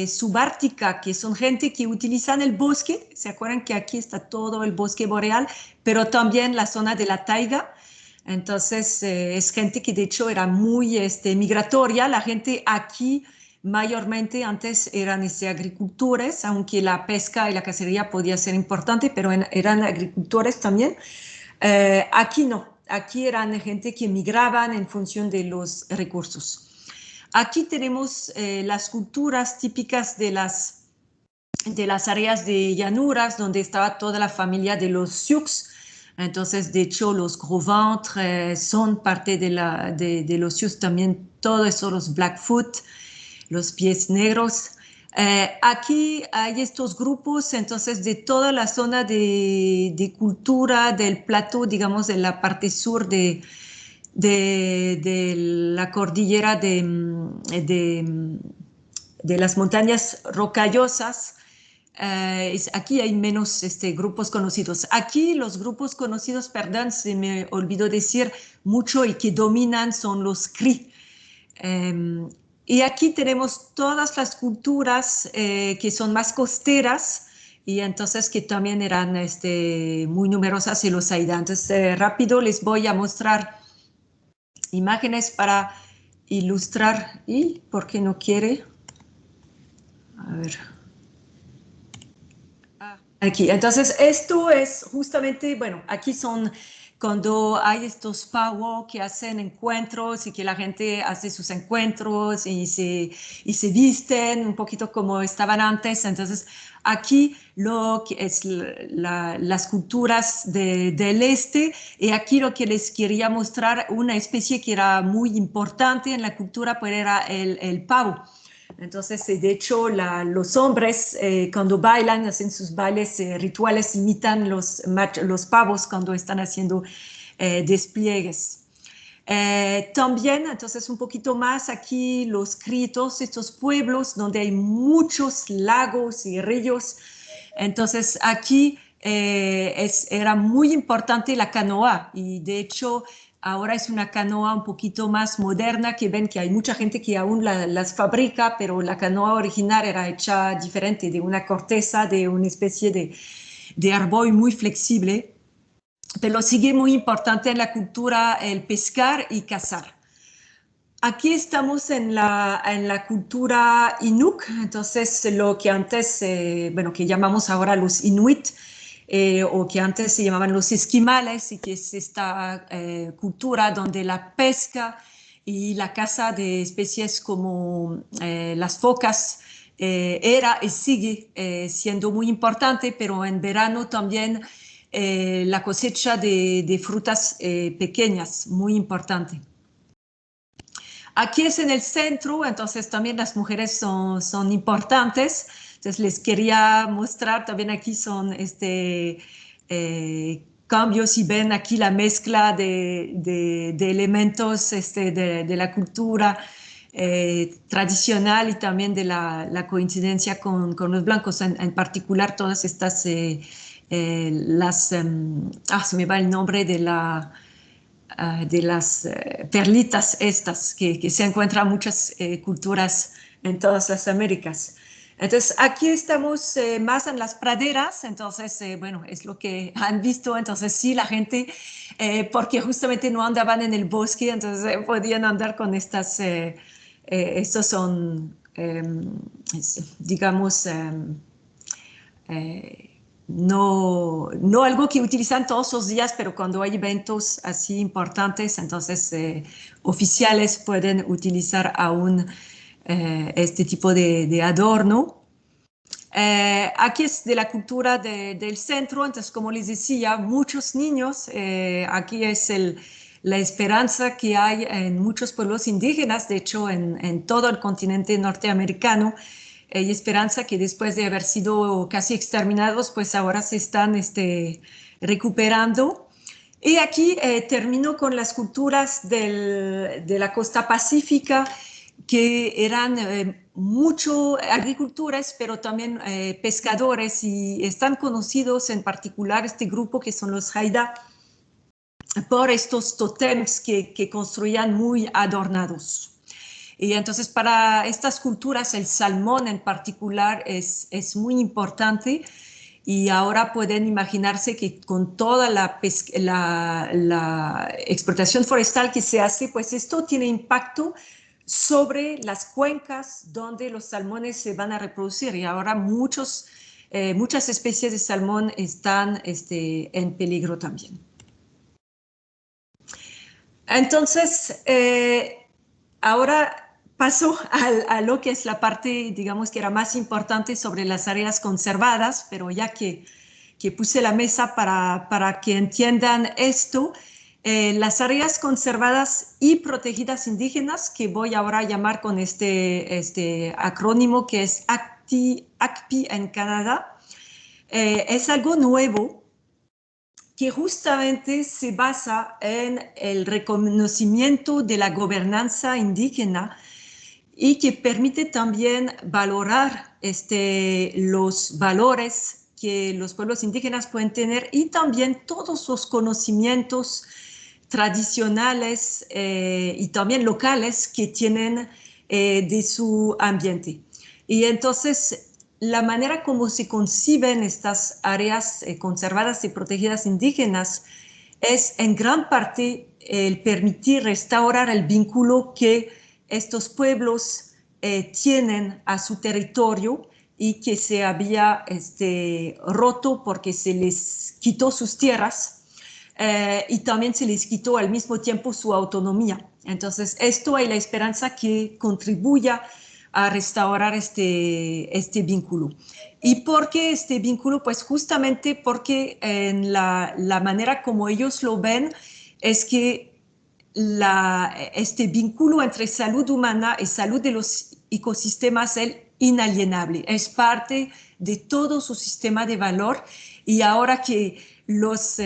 subártica, que son gente que utilizan el bosque. ¿Se acuerdan que aquí está todo el bosque boreal, pero también la zona de la taiga? Entonces, es gente que de hecho era muy migratoria. La gente aquí mayormente antes eran agricultores, aunque la pesca y la cacería podía ser importante, pero eran agricultores también. Aquí no. Aquí eran gente que migraban en función de los recursos. Aquí tenemos las culturas típicas de las áreas de llanuras, donde estaba toda la familia de los Sioux. Entonces, de hecho, los Gros Ventres son parte de los Sioux también, todo eso, los Blackfoot, los pies negros. Aquí hay estos grupos, entonces, de toda la zona de cultura del plateau, digamos, de la parte sur de la cordillera de las montañas rocallosas. Aquí hay menos grupos conocidos. Aquí los grupos conocidos, perdón, se me olvidó decir mucho y que dominan son los Cree. Y aquí tenemos todas las culturas que son más costeras y entonces que también eran muy numerosas y los Aida. Entonces, rápido les voy a mostrar imágenes para ilustrar. ¿Y por qué no quiere? A ver. Aquí, entonces esto es justamente, bueno, aquí son cuando hay estos powwow que hacen encuentros y que la gente hace sus encuentros y se visten un poquito como estaban antes. Entonces aquí lo que es las culturas del este, y aquí lo que les quería mostrar, una especie que era muy importante en la cultura, pues era el pavo. Entonces, de hecho, los hombres cuando bailan, hacen sus bailes rituales, imitan los pavos cuando están haciendo despliegues. También, entonces, un poquito más aquí, los critos, estos pueblos donde hay muchos lagos y ríos. Entonces, aquí era muy importante la canoa, y de hecho, ahora es una canoa un poquito más moderna, que ven que hay mucha gente que aún las fabrica, pero la canoa original era hecha diferente, de una corteza, de una especie de árbol muy flexible. Pero sigue muy importante en la cultura el pescar y cazar. Aquí estamos en la cultura Inuk, entonces lo que antes, bueno, que llamamos ahora los Inuit, o que antes se llamaban los esquimales, y que es esta cultura donde la pesca y la caza de especies como las focas era y sigue siendo muy importante, pero en verano también la cosecha de frutas pequeñas, muy importante. Aquí es en el centro, entonces también las mujeres son importantes. Entonces les quería mostrar, también aquí son cambios, y ven aquí la mezcla de elementos de la cultura tradicional, y también de la coincidencia con los blancos, en particular todas estas, se me va el nombre de las perlitas estas que se encuentran en muchas culturas en todas las Américas. Entonces, aquí estamos más en las praderas, entonces, bueno, es lo que han visto, entonces sí, la gente, porque justamente no andaban en el bosque, entonces podían andar con estas, estos son, digamos, no algo que utilizan todos los días, pero cuando hay eventos así importantes, entonces oficiales pueden utilizar aún este tipo de adorno. Aquí es de la cultura del centro, entonces como les decía, muchos niños, aquí es la esperanza que hay en muchos pueblos indígenas, de hecho en todo el continente norteamericano, y esperanza que después de haber sido casi exterminados, pues ahora se están recuperando. Y aquí termino con las culturas de la costa pacífica, que eran mucho agricultores, pero también pescadores, y están conocidos en particular este grupo que son los Haida por estos tótems que construían muy adornados. Y entonces para estas culturas el salmón en particular es muy importante, y ahora pueden imaginarse que con toda la explotación forestal que se hace, pues esto tiene impacto sobre las cuencas donde los salmones se van a reproducir, y ahora muchas especies de salmón están en peligro también. Entonces, ahora paso a lo que es la parte, digamos, que era más importante sobre las áreas conservadas, pero ya que puse la mesa para que entiendan esto, las áreas conservadas y protegidas indígenas, que voy ahora a llamar con este acrónimo que es ACPI en Canadá, es algo nuevo que justamente se basa en el reconocimiento de la gobernanza indígena, y que permite también valorar los valores que los pueblos indígenas pueden tener, y también todos los conocimientos tradicionales y también locales que tienen de su ambiente. Y entonces la manera como se conciben estas áreas conservadas y protegidas indígenas es en gran parte el permitir restaurar el vínculo que estos pueblos tienen a su territorio, y que se había roto porque se les quitó sus tierras, y también se les quitó al mismo tiempo su autonomía. Entonces, esto hay la esperanza que contribuya a restaurar este vínculo. ¿Y por qué este vínculo? Pues justamente porque en la manera como ellos lo ven es que este vínculo entre salud humana y salud de los ecosistemas es inalienable, es parte de todo su sistema de valor. Y ahora que las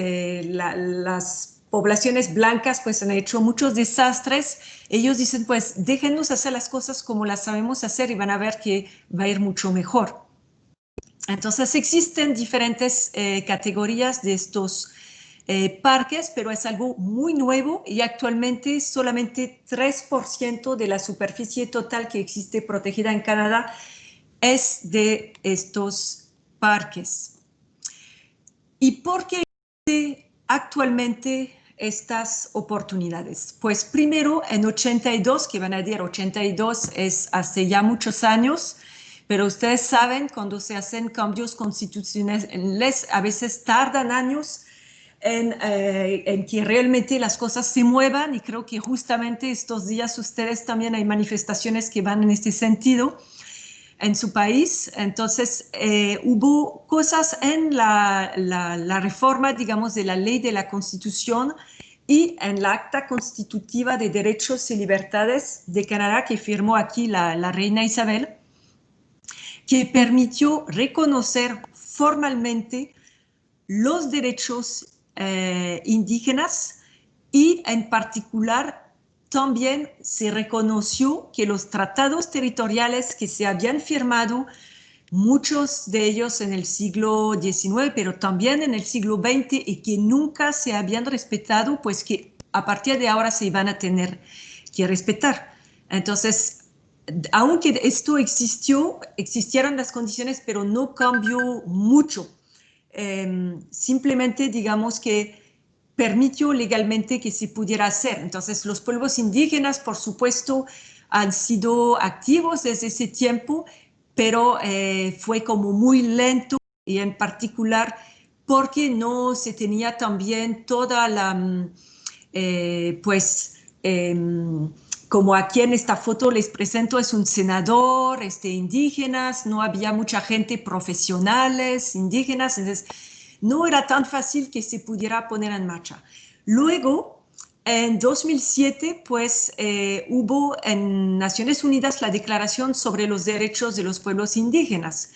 poblaciones blancas pues han hecho muchos desastres, ellos dicen pues déjenos hacer las cosas como las sabemos hacer, y van a ver que va a ir mucho mejor. Entonces existen diferentes categorías de estos parques, pero es algo muy nuevo, y actualmente solamente 3% de la superficie total que existe protegida en Canadá es de estos parques. ¿Y por qué actualmente estas oportunidades? Pues primero, en 82, que van a decir 82 es hace ya muchos años, pero ustedes saben, cuando se hacen cambios constitucionales, a veces tardan años en que realmente las cosas se muevan, y creo que justamente estos días ustedes también hay manifestaciones que van en este sentido en su país. Entonces hubo cosas en la reforma, digamos, de la ley de la Constitución y en la Acta Constitutiva de Derechos y Libertades de Canadá, que firmó aquí la reina Isabel, que permitió reconocer formalmente los derechos indígenas, y en particular también se reconoció que los tratados territoriales que se habían firmado, muchos de ellos en el siglo XIX, pero también en el siglo XX, y que nunca se habían respetado, pues que a partir de ahora se van a tener que respetar. Entonces, aunque esto existieron las condiciones, pero no cambió mucho. Simplemente digamos que permitió legalmente que se pudiera hacer. Entonces los pueblos indígenas, por supuesto, han sido activos desde ese tiempo, pero fue como muy lento, y en particular porque no se tenía también toda la, como aquí en esta foto les presento, es un senador indígenas, no había mucha gente profesionales indígenas, entonces no era tan fácil que se pudiera poner en marcha. Luego, en 2007, pues hubo en Naciones Unidas la Declaración sobre los Derechos de los Pueblos Indígenas,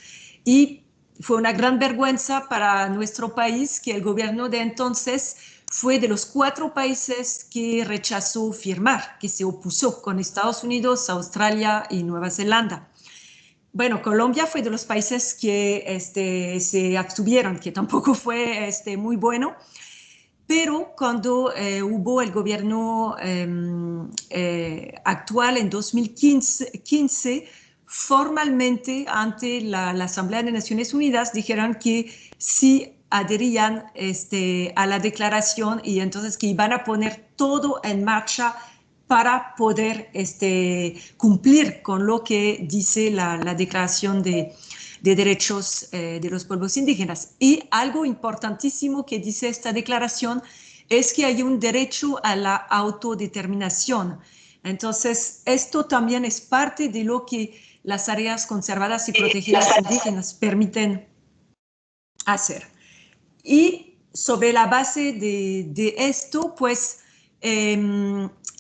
y fue una gran vergüenza para nuestro país que el gobierno de entonces fue de los 4 países que rechazó firmar, que se opuso, con Estados Unidos, Australia y Nueva Zelanda. Bueno, Colombia fue de los países que se abstuvieron, que tampoco fue muy bueno, pero cuando hubo el gobierno actual en 2015, formalmente ante la Asamblea de Naciones Unidas dijeron que sí adherían a la declaración, y entonces que iban a poner todo en marcha para poder cumplir con lo que dice la Declaración de Derechos de los Pueblos Indígenas. Y algo importantísimo que dice esta declaración es que hay un derecho a la autodeterminación. Entonces, esto también es parte de lo que las áreas conservadas y protegidas indígenas permiten hacer. Y sobre la base de esto, pues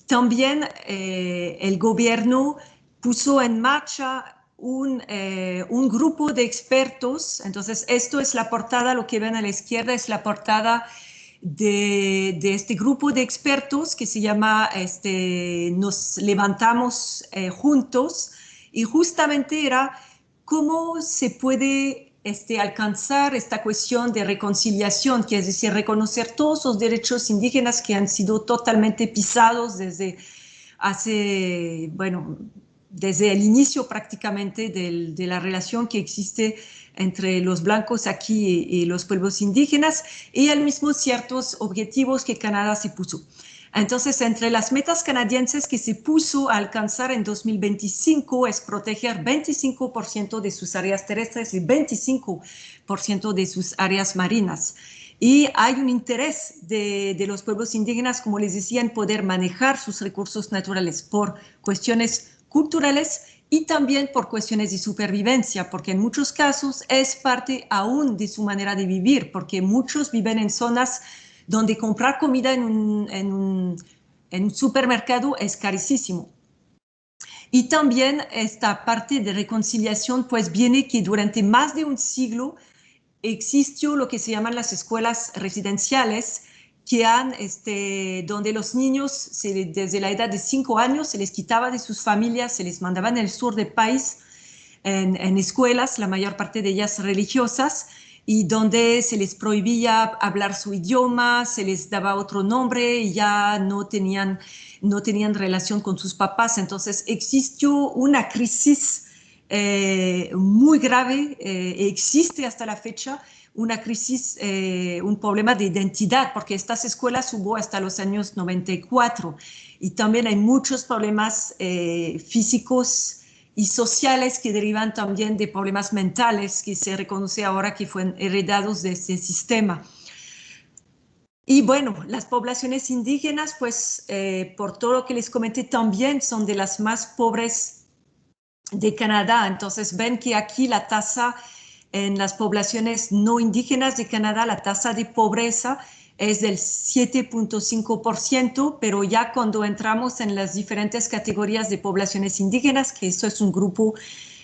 también el gobierno puso en marcha un grupo de expertos. Entonces, esto es la portada, lo que ven a la izquierda es la portada de este grupo de expertos que se llama Nos Levantamos Juntos, y justamente era cómo se puede alcanzar esta cuestión de reconciliación, que es decir, reconocer todos los derechos indígenas que han sido totalmente pisados desde desde el inicio prácticamente de la relación que existe entre los blancos aquí y los pueblos indígenas, y al mismo ciertos objetivos que Canadá se puso. Entonces, entre las metas canadienses que se puso a alcanzar en 2025 es proteger 25% de sus áreas terrestres y 25% de sus áreas marinas. Y hay un interés de los pueblos indígenas, como les decía, en poder manejar sus recursos naturales por cuestiones culturales y también por cuestiones de supervivencia, porque en muchos casos es parte aún de su manera de vivir, porque muchos viven en zonas donde comprar comida en un supermercado es carísimo. Y también esta parte de reconciliación pues viene que durante más de un siglo existió lo que se llaman las escuelas residenciales, que donde los niños desde la edad de 5 años se les quitaba de sus familias, se les mandaba en el sur del país en escuelas, la mayor parte de ellas religiosas, y donde se les prohibía hablar su idioma, se les daba otro nombre y ya no tenían relación con sus papás. Entonces existió una crisis muy grave, existe hasta la fecha, una crisis, un problema de identidad, porque estas escuelas hubo hasta los años 94 y también hay muchos problemas físicos y sociales que derivan también de problemas mentales que se reconoce ahora que fueron heredados de este sistema. Y bueno, las poblaciones indígenas, pues por todo lo que les comenté, también son de las más pobres de Canadá. Entonces ven que aquí la tasa en las poblaciones no indígenas de Canadá, la tasa de pobreza es del 7.5%, pero ya cuando entramos en las diferentes categorías de poblaciones indígenas, que esto es un grupo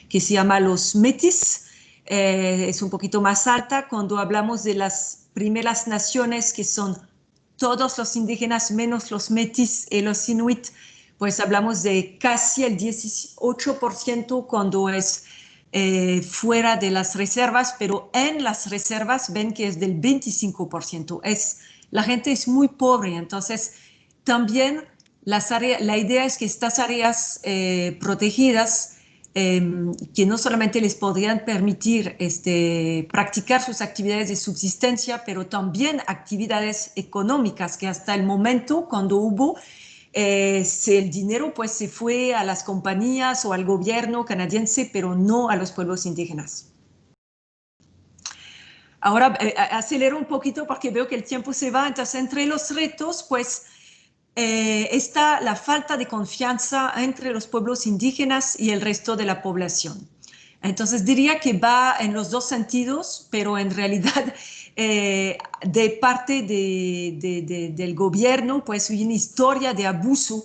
que se llama los metis, es un poquito más alta. Cuando hablamos de las primeras naciones, que son todos los indígenas menos los metis y los inuit, pues hablamos de casi el 18% cuando es fuera de las reservas, pero en las reservas ven que es del 25%. La gente es muy pobre, entonces también la idea es que estas áreas protegidas, que no solamente les podrían permitir practicar sus actividades de subsistencia, pero también actividades económicas, que hasta el momento, cuando hubo, el dinero pues se fue a las compañías o al gobierno canadiense, pero no a los pueblos indígenas. Ahora acelero un poquito porque veo que el tiempo se va. Entonces, entre los retos, pues, está la falta de confianza entre los pueblos indígenas y el resto de la población. Entonces, diría que va en los dos sentidos, pero en realidad de parte del gobierno, pues hay una historia de abuso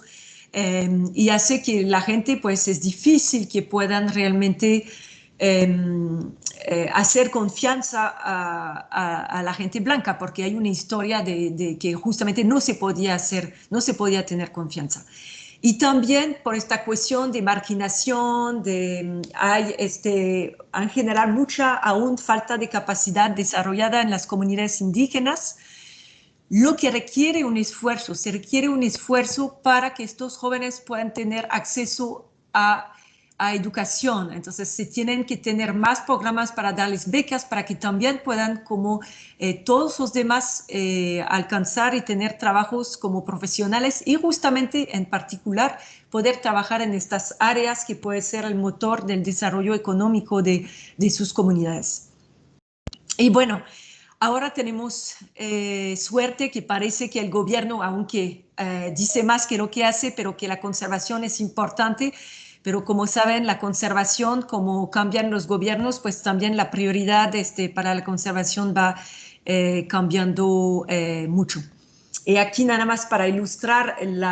y hace que la gente, pues es difícil que puedan realmente hacer confianza a la gente blanca, porque hay una historia de que justamente no se podía tener confianza. Y también por esta cuestión de marginación, hay en general mucha aún falta de capacidad desarrollada en las comunidades indígenas, lo que requiere un esfuerzo. Se requiere un esfuerzo para que estos jóvenes puedan tener acceso a educación. Entonces se tienen que tener más programas para darles becas para que también puedan, como todos los demás, alcanzar y tener trabajos como profesionales y justamente en particular poder trabajar en estas áreas que puede ser el motor del desarrollo económico de sus comunidades. Y bueno, ahora tenemos suerte que parece que el gobierno, aunque dice más que lo que hace, pero que la conservación es importante. Pero como saben, la conservación, como cambian los gobiernos, pues también la prioridad para la conservación va cambiando mucho. Y aquí nada más para ilustrar el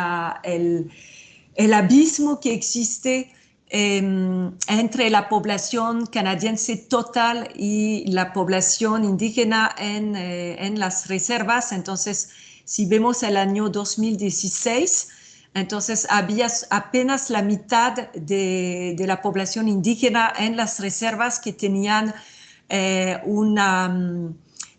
abismo que existe entre la población canadiense total y la población indígena en las reservas. Entonces, si vemos el año 2016, entonces había apenas la mitad de la población indígena en las reservas que tenían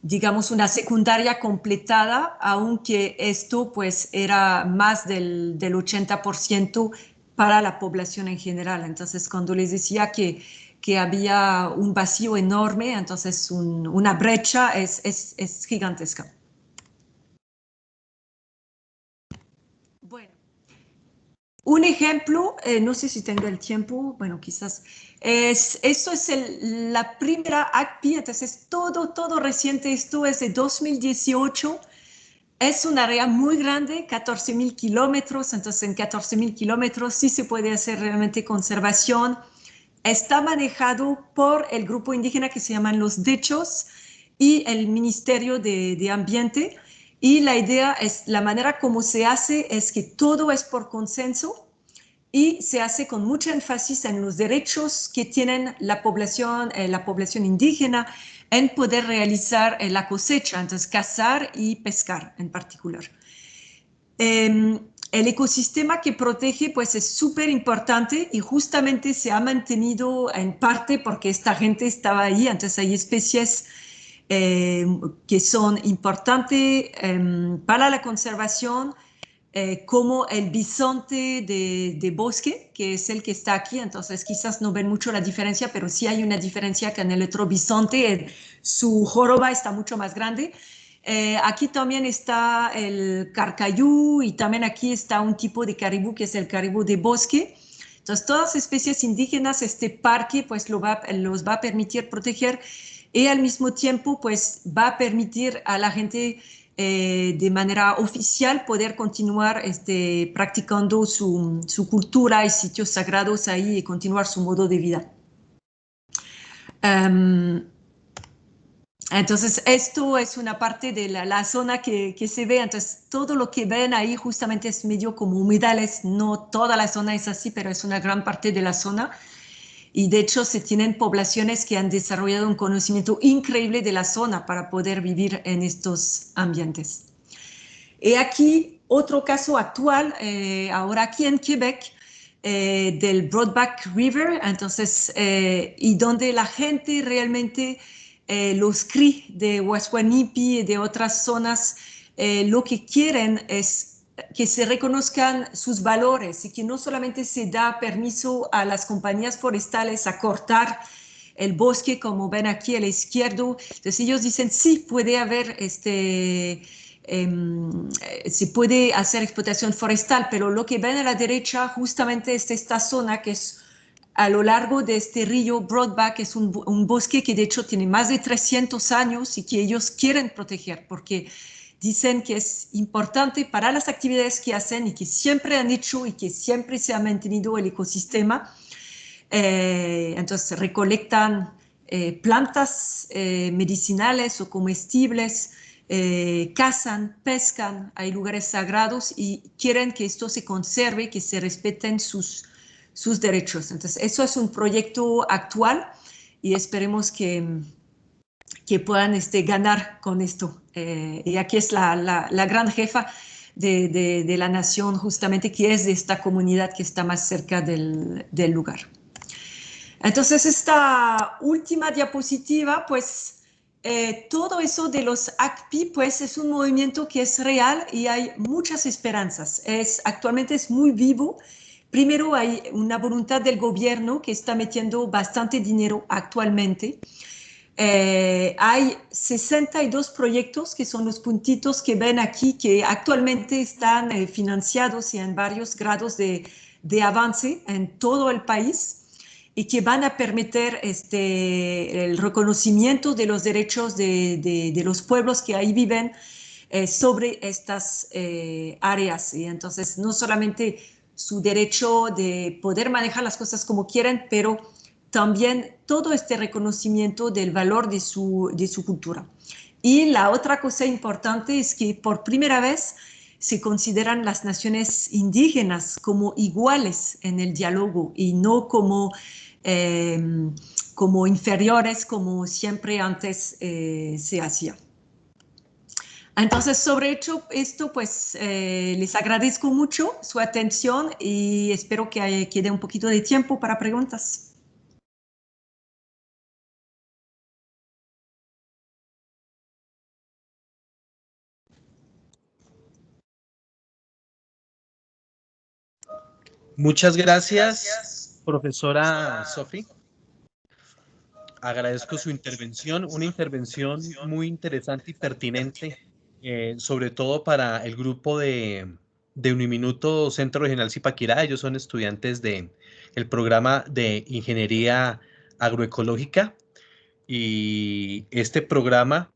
digamos, una secundaria completada, aunque esto pues era más del 80% para la población en general. Entonces, cuando les decía que había un vacío enorme, entonces una brecha es gigantesca. Bueno. Un ejemplo, no sé si tengo el tiempo, bueno, quizás, esto es la primera ACPI, entonces todo reciente, esto es de 2018, es un área muy grande, 14,000 kilómetros, entonces en 14,000 kilómetros sí se puede hacer realmente conservación. Está manejado por el grupo indígena que se llaman los Dechos y el Ministerio de Ambiente. Y la idea es, la manera como se hace es que todo es por consenso y se hace con mucho énfasis en los derechos que tienen la población indígena en poder realizar la cosecha, entonces cazar y pescar en particular. El ecosistema que protege pues es súper importante y justamente se ha mantenido en parte porque esta gente estaba ahí, entonces hay especies que son importantes para la conservación, como el bisonte de bosque, que es el que está aquí. Entonces quizás no ven mucho la diferencia, pero sí hay una diferencia que en el otro bisonte su joroba está mucho más grande. Aquí también está el carcayú y también aquí está un tipo de caribú que es el caribú de bosque. Entonces todas especies indígenas, este parque pues los va a permitir proteger y al mismo tiempo pues va a permitir a la gente de manera oficial poder continuar practicando su cultura y sitios sagrados ahí y continuar su modo de vida. Entonces, esto es una parte de la zona que se ve. Entonces, todo lo que ven ahí justamente es medio como humedales. No toda la zona es así, pero es una gran parte de la zona. Y de hecho, se tienen poblaciones que han desarrollado un conocimiento increíble de la zona para poder vivir en estos ambientes. Y aquí, otro caso actual, ahora aquí en Quebec, del Broadback River, entonces, y donde la gente realmente, los Cree de Waswanipi y de otras zonas, lo que quieren es que se reconozcan sus valores y que no solamente se da permiso a las compañías forestales a cortar el bosque, como ven aquí a la izquierda. Entonces ellos dicen, sí, puede haber se puede hacer explotación forestal, pero lo que ven a la derecha justamente es esta zona que es a lo largo de este río Broadback, es un bosque que de hecho tiene más de 300 años y que ellos quieren proteger porque dicen que es importante para las actividades que hacen y que siempre han hecho y que siempre se ha mantenido el ecosistema. Entonces recolectan plantas medicinales o comestibles, cazan, pescan, hay lugares sagrados y quieren que esto se conserve, que se respeten sus derechos. Entonces, eso es un proyecto actual y esperemos que puedan ganar con esto. Y aquí es la gran jefa de la nación, justamente, que es de esta comunidad que está más cerca del lugar. Entonces, esta última diapositiva, pues, todo eso de los ACPI, pues, es un movimiento que es real y hay muchas esperanzas. Actualmente es muy vivo. Primero, hay una voluntad del gobierno que está metiendo bastante dinero actualmente. Hay 62 proyectos que son los puntitos que ven aquí que actualmente están financiados y en varios grados de avance en todo el país y que van a permitir el reconocimiento de los derechos de los pueblos que ahí viven sobre estas áreas. Y entonces, no solamente su derecho de poder manejar las cosas como quieren, pero también todo este reconocimiento del valor de su cultura. Y la otra cosa importante es que por primera vez se consideran las naciones indígenas como iguales en el diálogo y no como inferiores, como siempre antes se hacía. Entonces, sobre esto, pues les agradezco mucho su atención y espero que quede un poquito de tiempo para preguntas. Muchas gracias, profesora Sofi. Agradezco su intervención, una intervención muy interesante y pertinente, sobre todo para el grupo de Uniminuto Centro Regional Zipaquirá. Ellos son estudiantes del programa de Ingeniería Agroecológica y este programa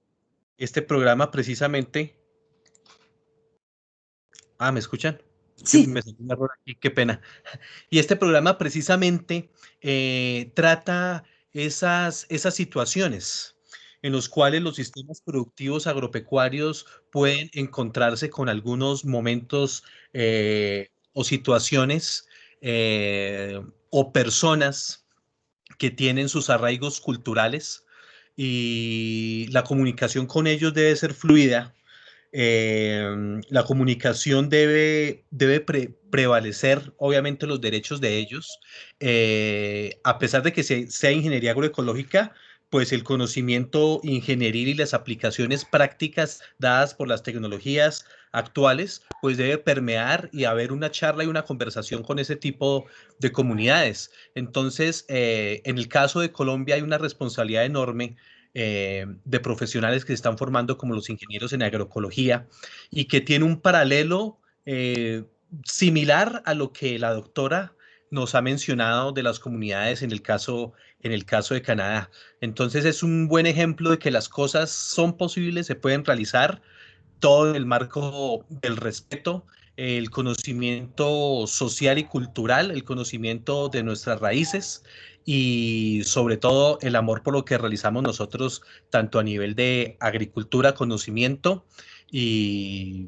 precisamente... ¿me escuchan? Es que Sí. me salió un error aquí, qué pena. Y este programa precisamente trata esas situaciones en los cuales los sistemas productivos agropecuarios pueden encontrarse con algunos momentos o situaciones o personas que tienen sus arraigos culturales y la comunicación con ellos debe ser fluida. La comunicación debe prevalecer, obviamente, los derechos de ellos, a pesar de que sea ingeniería agroecológica, pues el conocimiento ingenieril y las aplicaciones prácticas dadas por las tecnologías actuales, pues debe permear y haber una charla y una conversación con ese tipo de comunidades. Entonces, en el caso de Colombia hay una responsabilidad enorme de profesionales que se están formando como los ingenieros en agroecología y que tiene un paralelo similar a lo que la doctora nos ha mencionado de las comunidades en el caso de Canadá. Entonces es un buen ejemplo de que las cosas son posibles, se pueden realizar, todo en el marco del respeto, el conocimiento social y cultural, el conocimiento de nuestras raíces y sobre todo el amor por lo que realizamos nosotros, tanto a nivel de agricultura, conocimiento y,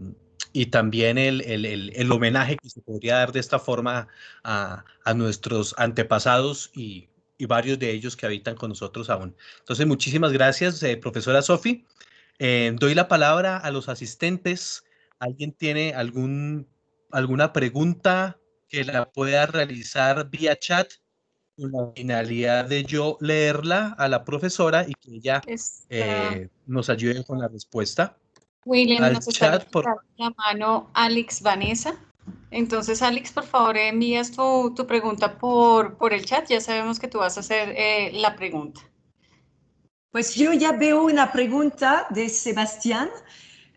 y también el homenaje que se podría dar de esta forma a nuestros antepasados y varios de ellos que habitan con nosotros aún. Entonces, muchísimas gracias, profesora Sofi. Doy la palabra a los asistentes. ¿Alguien tiene alguna pregunta que la pueda realizar vía chat con la finalidad de yo leerla a la profesora y que ella nos ayude con la respuesta? William, Al nos está chat, levantando la mano Alex Vanessa. Entonces, Alex, por favor, envías tu pregunta por el chat. Ya sabemos que tú vas a hacer la pregunta. Pues yo ya veo una pregunta de Sebastián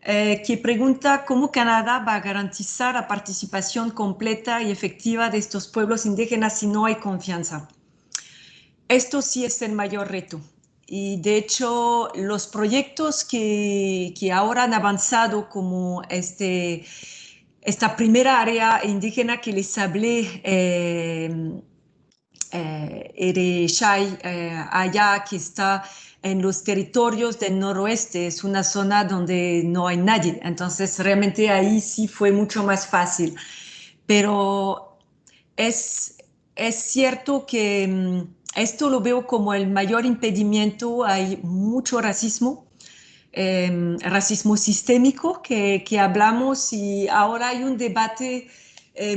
que pregunta cómo Canadá va a garantizar la participación completa y efectiva de estos pueblos indígenas si no hay confianza. Esto sí es el mayor reto. Y de hecho, los proyectos que ahora han avanzado como esta primera área indígena que les hablé, Erechai, allá que está en los territorios del noroeste, es una zona donde no hay nadie, entonces realmente ahí sí fue mucho más fácil. Pero es cierto que esto lo veo como el mayor impedimento, hay mucho racismo. Racismo sistémico que hablamos y ahora hay un debate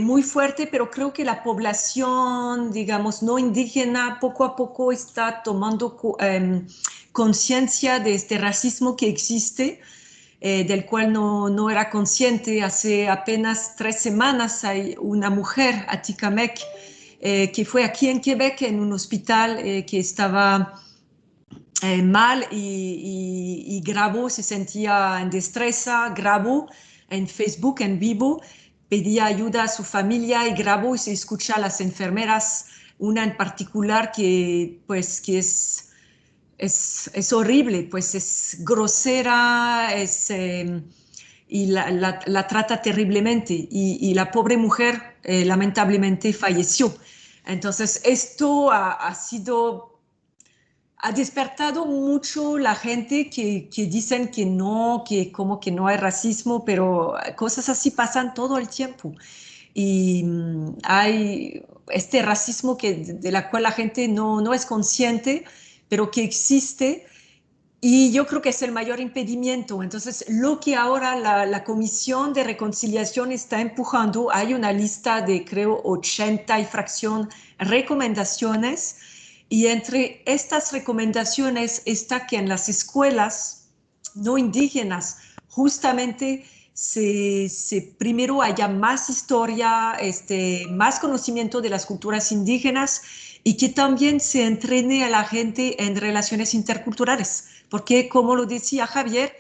muy fuerte, pero creo que la población, digamos, no indígena poco a poco está tomando conciencia de este racismo que existe, del cual no era consciente. Hace apenas 3 semanas hay una mujer, Atikamek, que fue aquí en Quebec en un hospital que estaba mal y grabó, se sentía en destreza, grabó en Facebook en vivo, pedía ayuda a su familia y grabó y se escucha a las enfermeras, una en particular que es horrible, pues es grosera, y la trata terriblemente y la pobre mujer lamentablemente falleció. Entonces esto ha despertado mucho la gente que dicen que no, que como que no hay racismo, pero cosas así pasan todo el tiempo. Y hay este racismo de la cual la gente no es consciente, pero que existe. Y yo creo que es el mayor impedimento. Entonces, lo que ahora la Comisión de Reconciliación está empujando, hay una lista de, creo, 80 y fracción recomendaciones. Y entre estas recomendaciones está que en las escuelas no indígenas justamente primero haya más historia, más conocimiento de las culturas indígenas y que también se entrene a la gente en relaciones interculturales. Porque, como lo decía Javier,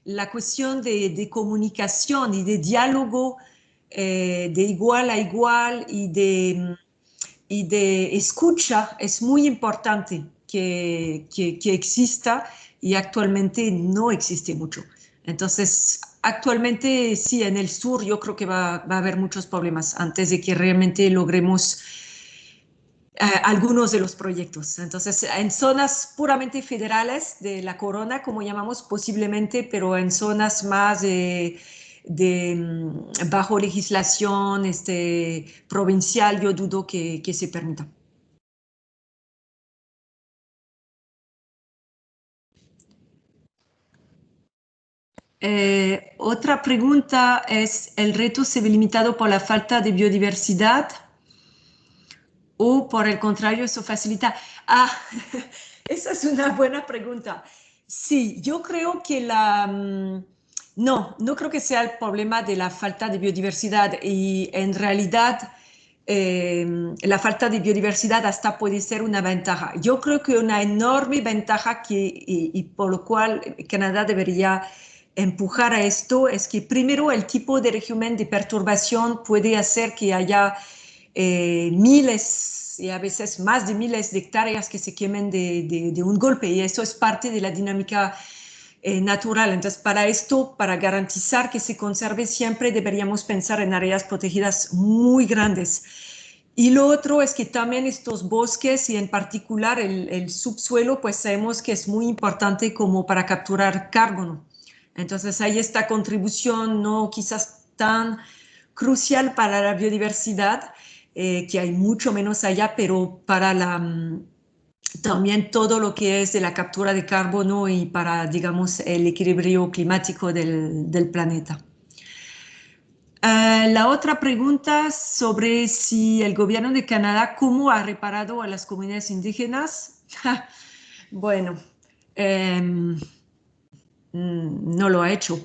la cuestión de comunicación y de diálogo de igual a igual y de escucha es muy importante que exista y actualmente no existe mucho. Entonces, actualmente sí, en el sur yo creo que va a haber muchos problemas antes de que realmente logremos algunos de los proyectos. Entonces, en zonas puramente federales de la corona, como llamamos posiblemente, pero en zonas más bajo legislación provincial, yo dudo que se permita. Otra pregunta es, ¿el reto se ve limitado por la falta de biodiversidad o por el contrario eso facilita? Esa es una buena pregunta. Sí, yo creo que no creo que sea el problema de la falta de biodiversidad y en realidad la falta de biodiversidad hasta puede ser una ventaja. Yo creo que una enorme ventaja y por lo cual Canadá debería empujar a esto es que primero el tipo de régimen de perturbación puede hacer que haya miles y a veces más de miles de hectáreas que se quemen de un golpe y eso es parte de la dinámica natural. Entonces, para esto, para garantizar que se conserve siempre, deberíamos pensar en áreas protegidas muy grandes. Y lo otro es que también estos bosques y en particular el subsuelo, pues sabemos que es muy importante como para capturar carbono. Entonces, hay esta contribución no quizás tan crucial para la biodiversidad, que hay mucho menos allá, pero para también todo lo que es de la captura de carbono y para, digamos, el equilibrio climático del planeta. La otra pregunta sobre si el gobierno de Canadá, ¿cómo ha reparado a las comunidades indígenas? Bueno, no lo ha hecho.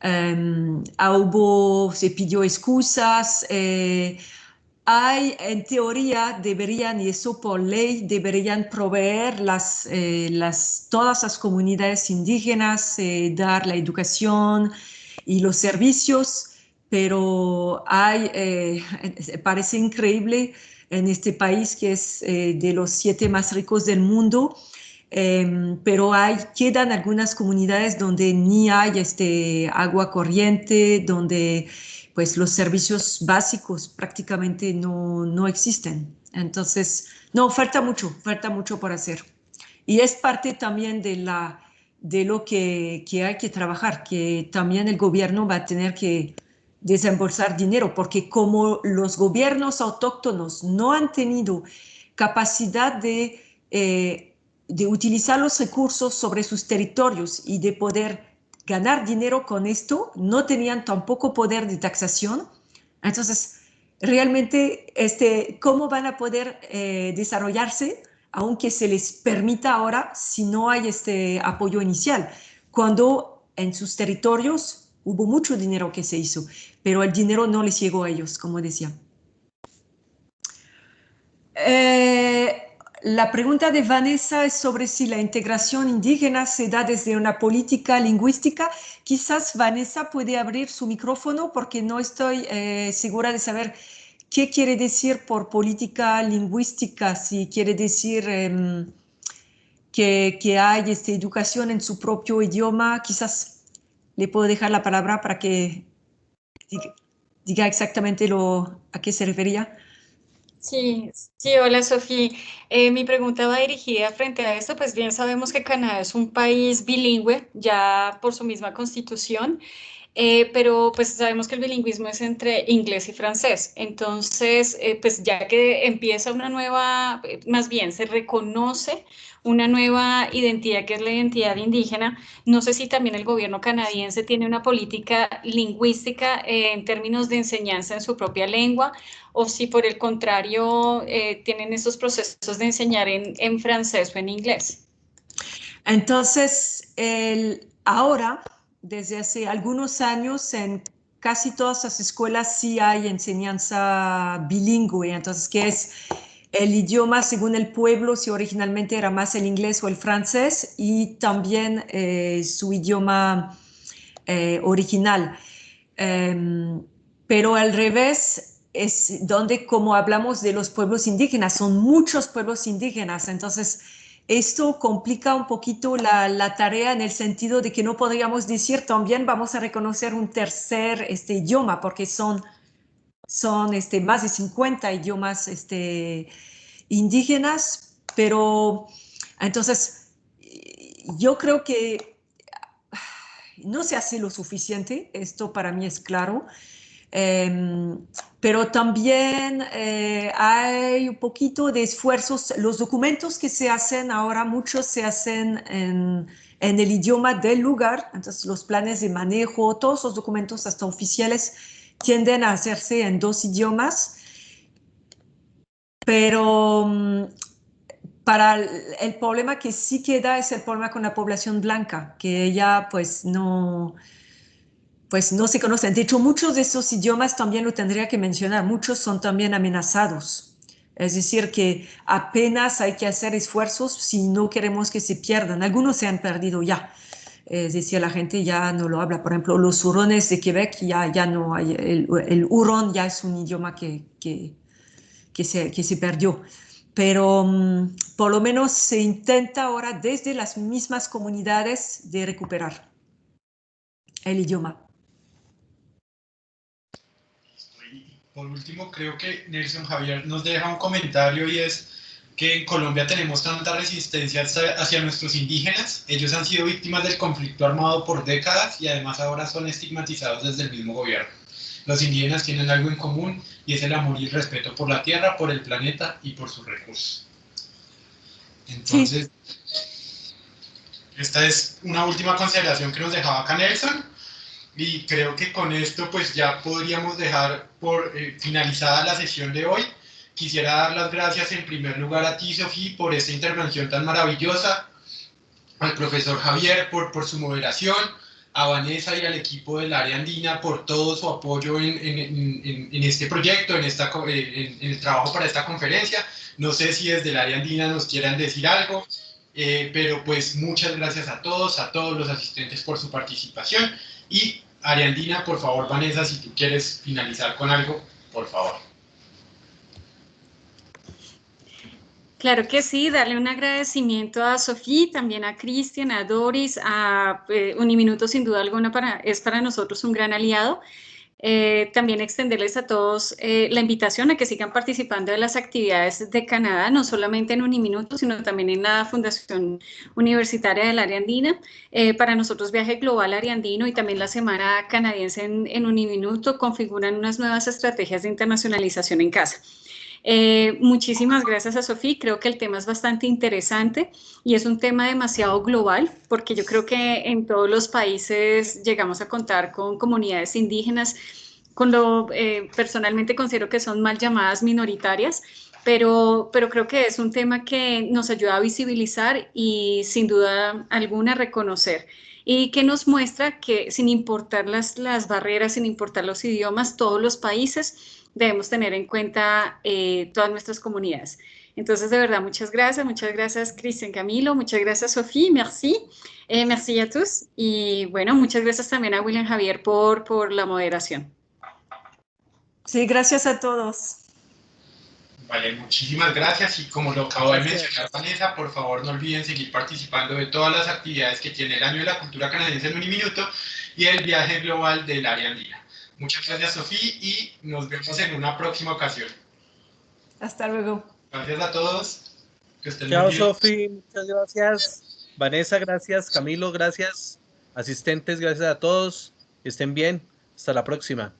Se pidió excusas. Hay, en teoría, deberían, y eso por ley, deberían proveer todas las comunidades indígenas, dar la educación y los servicios, pero parece increíble en este país que es de los 7 más ricos del mundo, pero quedan algunas comunidades donde ni hay agua corriente, donde pues los servicios básicos prácticamente no existen. Entonces, no, falta mucho por hacer. Y es parte también de lo que hay que trabajar, que también el gobierno va a tener que desembolsar dinero, porque como los gobiernos autóctonos no han tenido capacidad de utilizar los recursos sobre sus territorios y de poder ganar dinero con esto, no tenían tampoco poder de taxación. Entonces, realmente, ¿cómo van a poder desarrollarse, aunque se les permita ahora, si no hay este apoyo inicial? Cuando en sus territorios hubo mucho dinero que se hizo, pero el dinero no les llegó a ellos, como decía. La pregunta de Vanessa es sobre si la integración indígena se da desde una política lingüística. Quizás Vanessa puede abrir su micrófono porque no estoy segura de saber qué quiere decir por política lingüística, si quiere decir que hay educación en su propio idioma. Quizás le puedo dejar la palabra para que diga exactamente a qué se refería. Sí, hola Sofía. Mi pregunta va dirigida frente a esto, pues bien sabemos que Canadá es un país bilingüe ya por su misma constitución, pero pues sabemos que el bilingüismo es entre inglés y francés. Entonces, pues ya que empieza una nueva, más bien se reconoce una nueva identidad que es la identidad indígena, no sé si también el gobierno canadiense tiene una política lingüística en términos de enseñanza en su propia lengua o si por el contrario tienen estos procesos de enseñar en francés o en inglés. Entonces, ahora, desde hace algunos años, en casi todas las escuelas sí hay enseñanza bilingüe, entonces, que es el idioma según el pueblo, si originalmente era más el inglés o el francés, y también su idioma original. Pero al revés, es donde, como hablamos de los pueblos indígenas, son muchos pueblos indígenas, entonces esto complica un poquito la tarea en el sentido de que no podríamos decir también vamos a reconocer un tercer idioma, porque son más de 50 idiomas indígenas, pero entonces yo creo que no se hace lo suficiente, esto para mí es claro, pero también hay un poquito de esfuerzos. Los documentos que se hacen ahora, muchos se hacen en el idioma del lugar, entonces los planes de manejo, todos los documentos hasta oficiales tienden a hacerse en 2 idiomas, pero para el problema que sí queda es el problema con la población blanca, que ella pues no se conocen. De hecho, muchos de esos idiomas también lo tendría que mencionar, muchos son también amenazados. Es decir, que apenas hay que hacer esfuerzos si no queremos que se pierdan. Algunos se han perdido ya. Es decir, la gente ya no lo habla. Por ejemplo, los hurones de Quebec ya no hay. El hurón ya es un idioma que se perdió. Pero por lo menos se intenta ahora desde las mismas comunidades de recuperar el idioma. Por último, creo que Nelson Javier nos deja un comentario y es que en Colombia tenemos tanta resistencia hacia nuestros indígenas. Ellos han sido víctimas del conflicto armado por décadas y además ahora son estigmatizados desde el mismo gobierno. Los indígenas tienen algo en común y es el amor y el respeto por la tierra, por el planeta y por sus recursos. Entonces, esta es una última consideración que nos dejaba acá Nelson. Y creo que con esto pues ya podríamos dejar por finalizada la sesión de hoy. Quisiera dar las gracias en primer lugar a ti, Sofía, por esta intervención tan maravillosa, al profesor Javier por su moderación, a Vanessa y al equipo del área andina por todo su apoyo en este proyecto, en el trabajo para esta conferencia. No sé si desde el área andina nos quieran decir algo, pero pues muchas gracias a todos los asistentes por su participación. Y Ariandina, por favor, Vanessa, si tú quieres finalizar con algo, por favor. Claro que sí, darle un agradecimiento a Sofía, también a Cristian, a Doris, a Uniminuto sin duda alguna es para nosotros un gran aliado. También extenderles a todos la invitación a que sigan participando de las actividades de Canadá, no solamente en Uniminuto, sino también en la Fundación Universitaria del Área Andina. Para nosotros Viaje Global Ariandino y también la Semana Canadiense en Uniminuto configuran unas nuevas estrategias de internacionalización en casa. Muchísimas gracias a Sofía, creo que el tema es bastante interesante y es un tema demasiado global porque yo creo que en todos los países llegamos a contar con comunidades indígenas, personalmente considero que son mal llamadas minoritarias, pero creo que es un tema que nos ayuda a visibilizar y sin duda alguna reconocer y que nos muestra que sin importar las barreras, sin importar los idiomas, todos los países debemos tener en cuenta todas nuestras comunidades. Entonces, de verdad, muchas gracias Cristian Camilo, muchas gracias Sofía, merci, merci a todos y bueno, muchas gracias también a William Javier por la moderación. Sí, gracias a todos. Vale, muchísimas gracias y como lo acabo de mencionar Vanessa, por favor no olviden seguir participando de todas las actividades que tiene el Año de la Cultura Canadiense en Uniminuto y el Viaje Global del Área Andina. Muchas gracias Sofía y nos vemos en una próxima ocasión. Hasta luego. Gracias a todos. Que estén Chao, muy bien. Sofi, muchas gracias. Vanessa, gracias. Camilo, gracias. Asistentes, gracias a todos. Que estén bien. Hasta la próxima.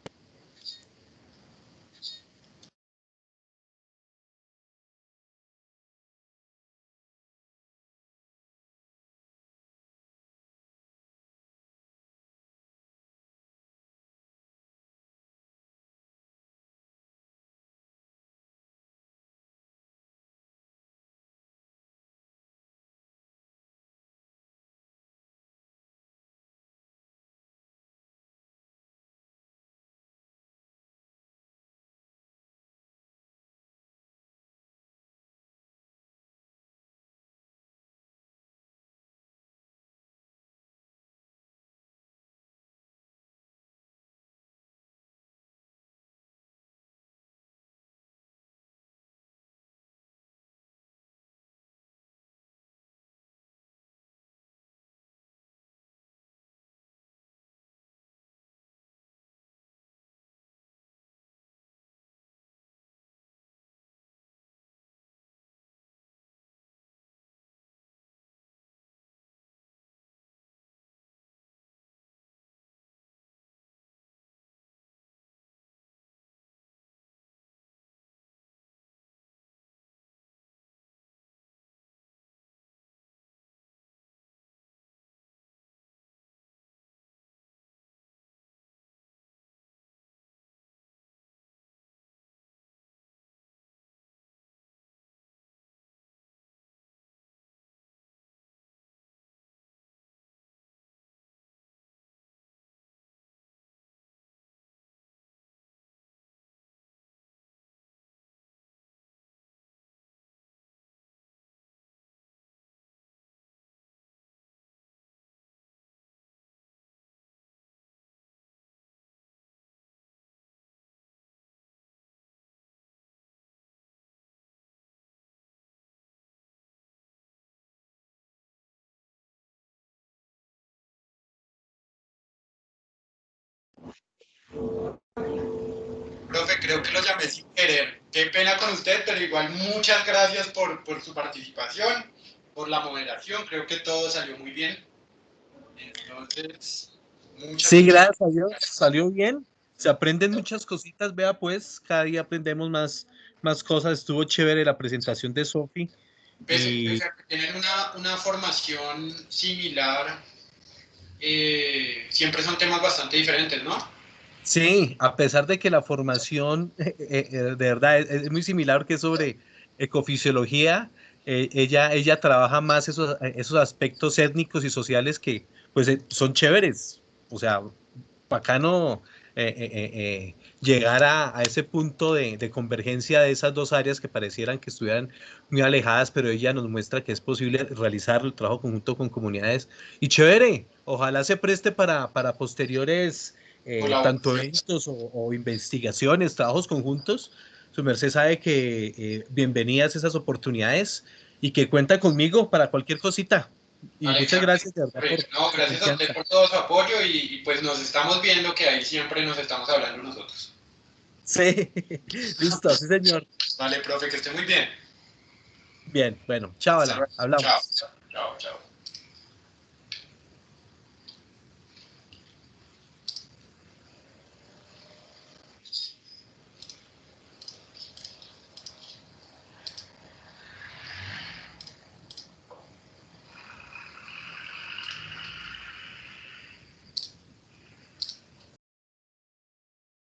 Profe, creo que lo llamé sin querer. Qué pena con usted, pero igual muchas gracias por su participación, por la moderación. Creo que todo salió muy bien. Entonces, Sí, gracias a Dios, salió bien. Se aprenden muchas cositas, vea pues, cada día aprendemos más cosas. Estuvo chévere la presentación de Sofi. Pese a que tienen una formación similar, siempre son temas bastante diferentes, ¿no? Sí, a pesar de que la formación de verdad es muy similar que es sobre ecofisiología, ella trabaja más esos aspectos étnicos y sociales que pues son chéveres. O sea, bacano llegar a ese punto de convergencia de esas dos áreas que parecieran que estuvieran muy alejadas, pero ella nos muestra que es posible realizar el trabajo conjunto con comunidades. Y chévere, ojalá se preste para posteriores tanto eventos o investigaciones, trabajos conjuntos. Su merced sabe que bienvenidas esas oportunidades y que cuenta conmigo para cualquier cosita. Y Vale, muchas claro. gracias de verdad por No, su gracias a usted confianza. por todo su apoyo y pues nos estamos viendo que ahí siempre nos estamos hablando nosotros. Sí, listo, sí, señor. Vale, profe, que esté muy bien. Bien, bueno, chao, Hasta Alan, luego. Chao. hablamos. Chao, chao.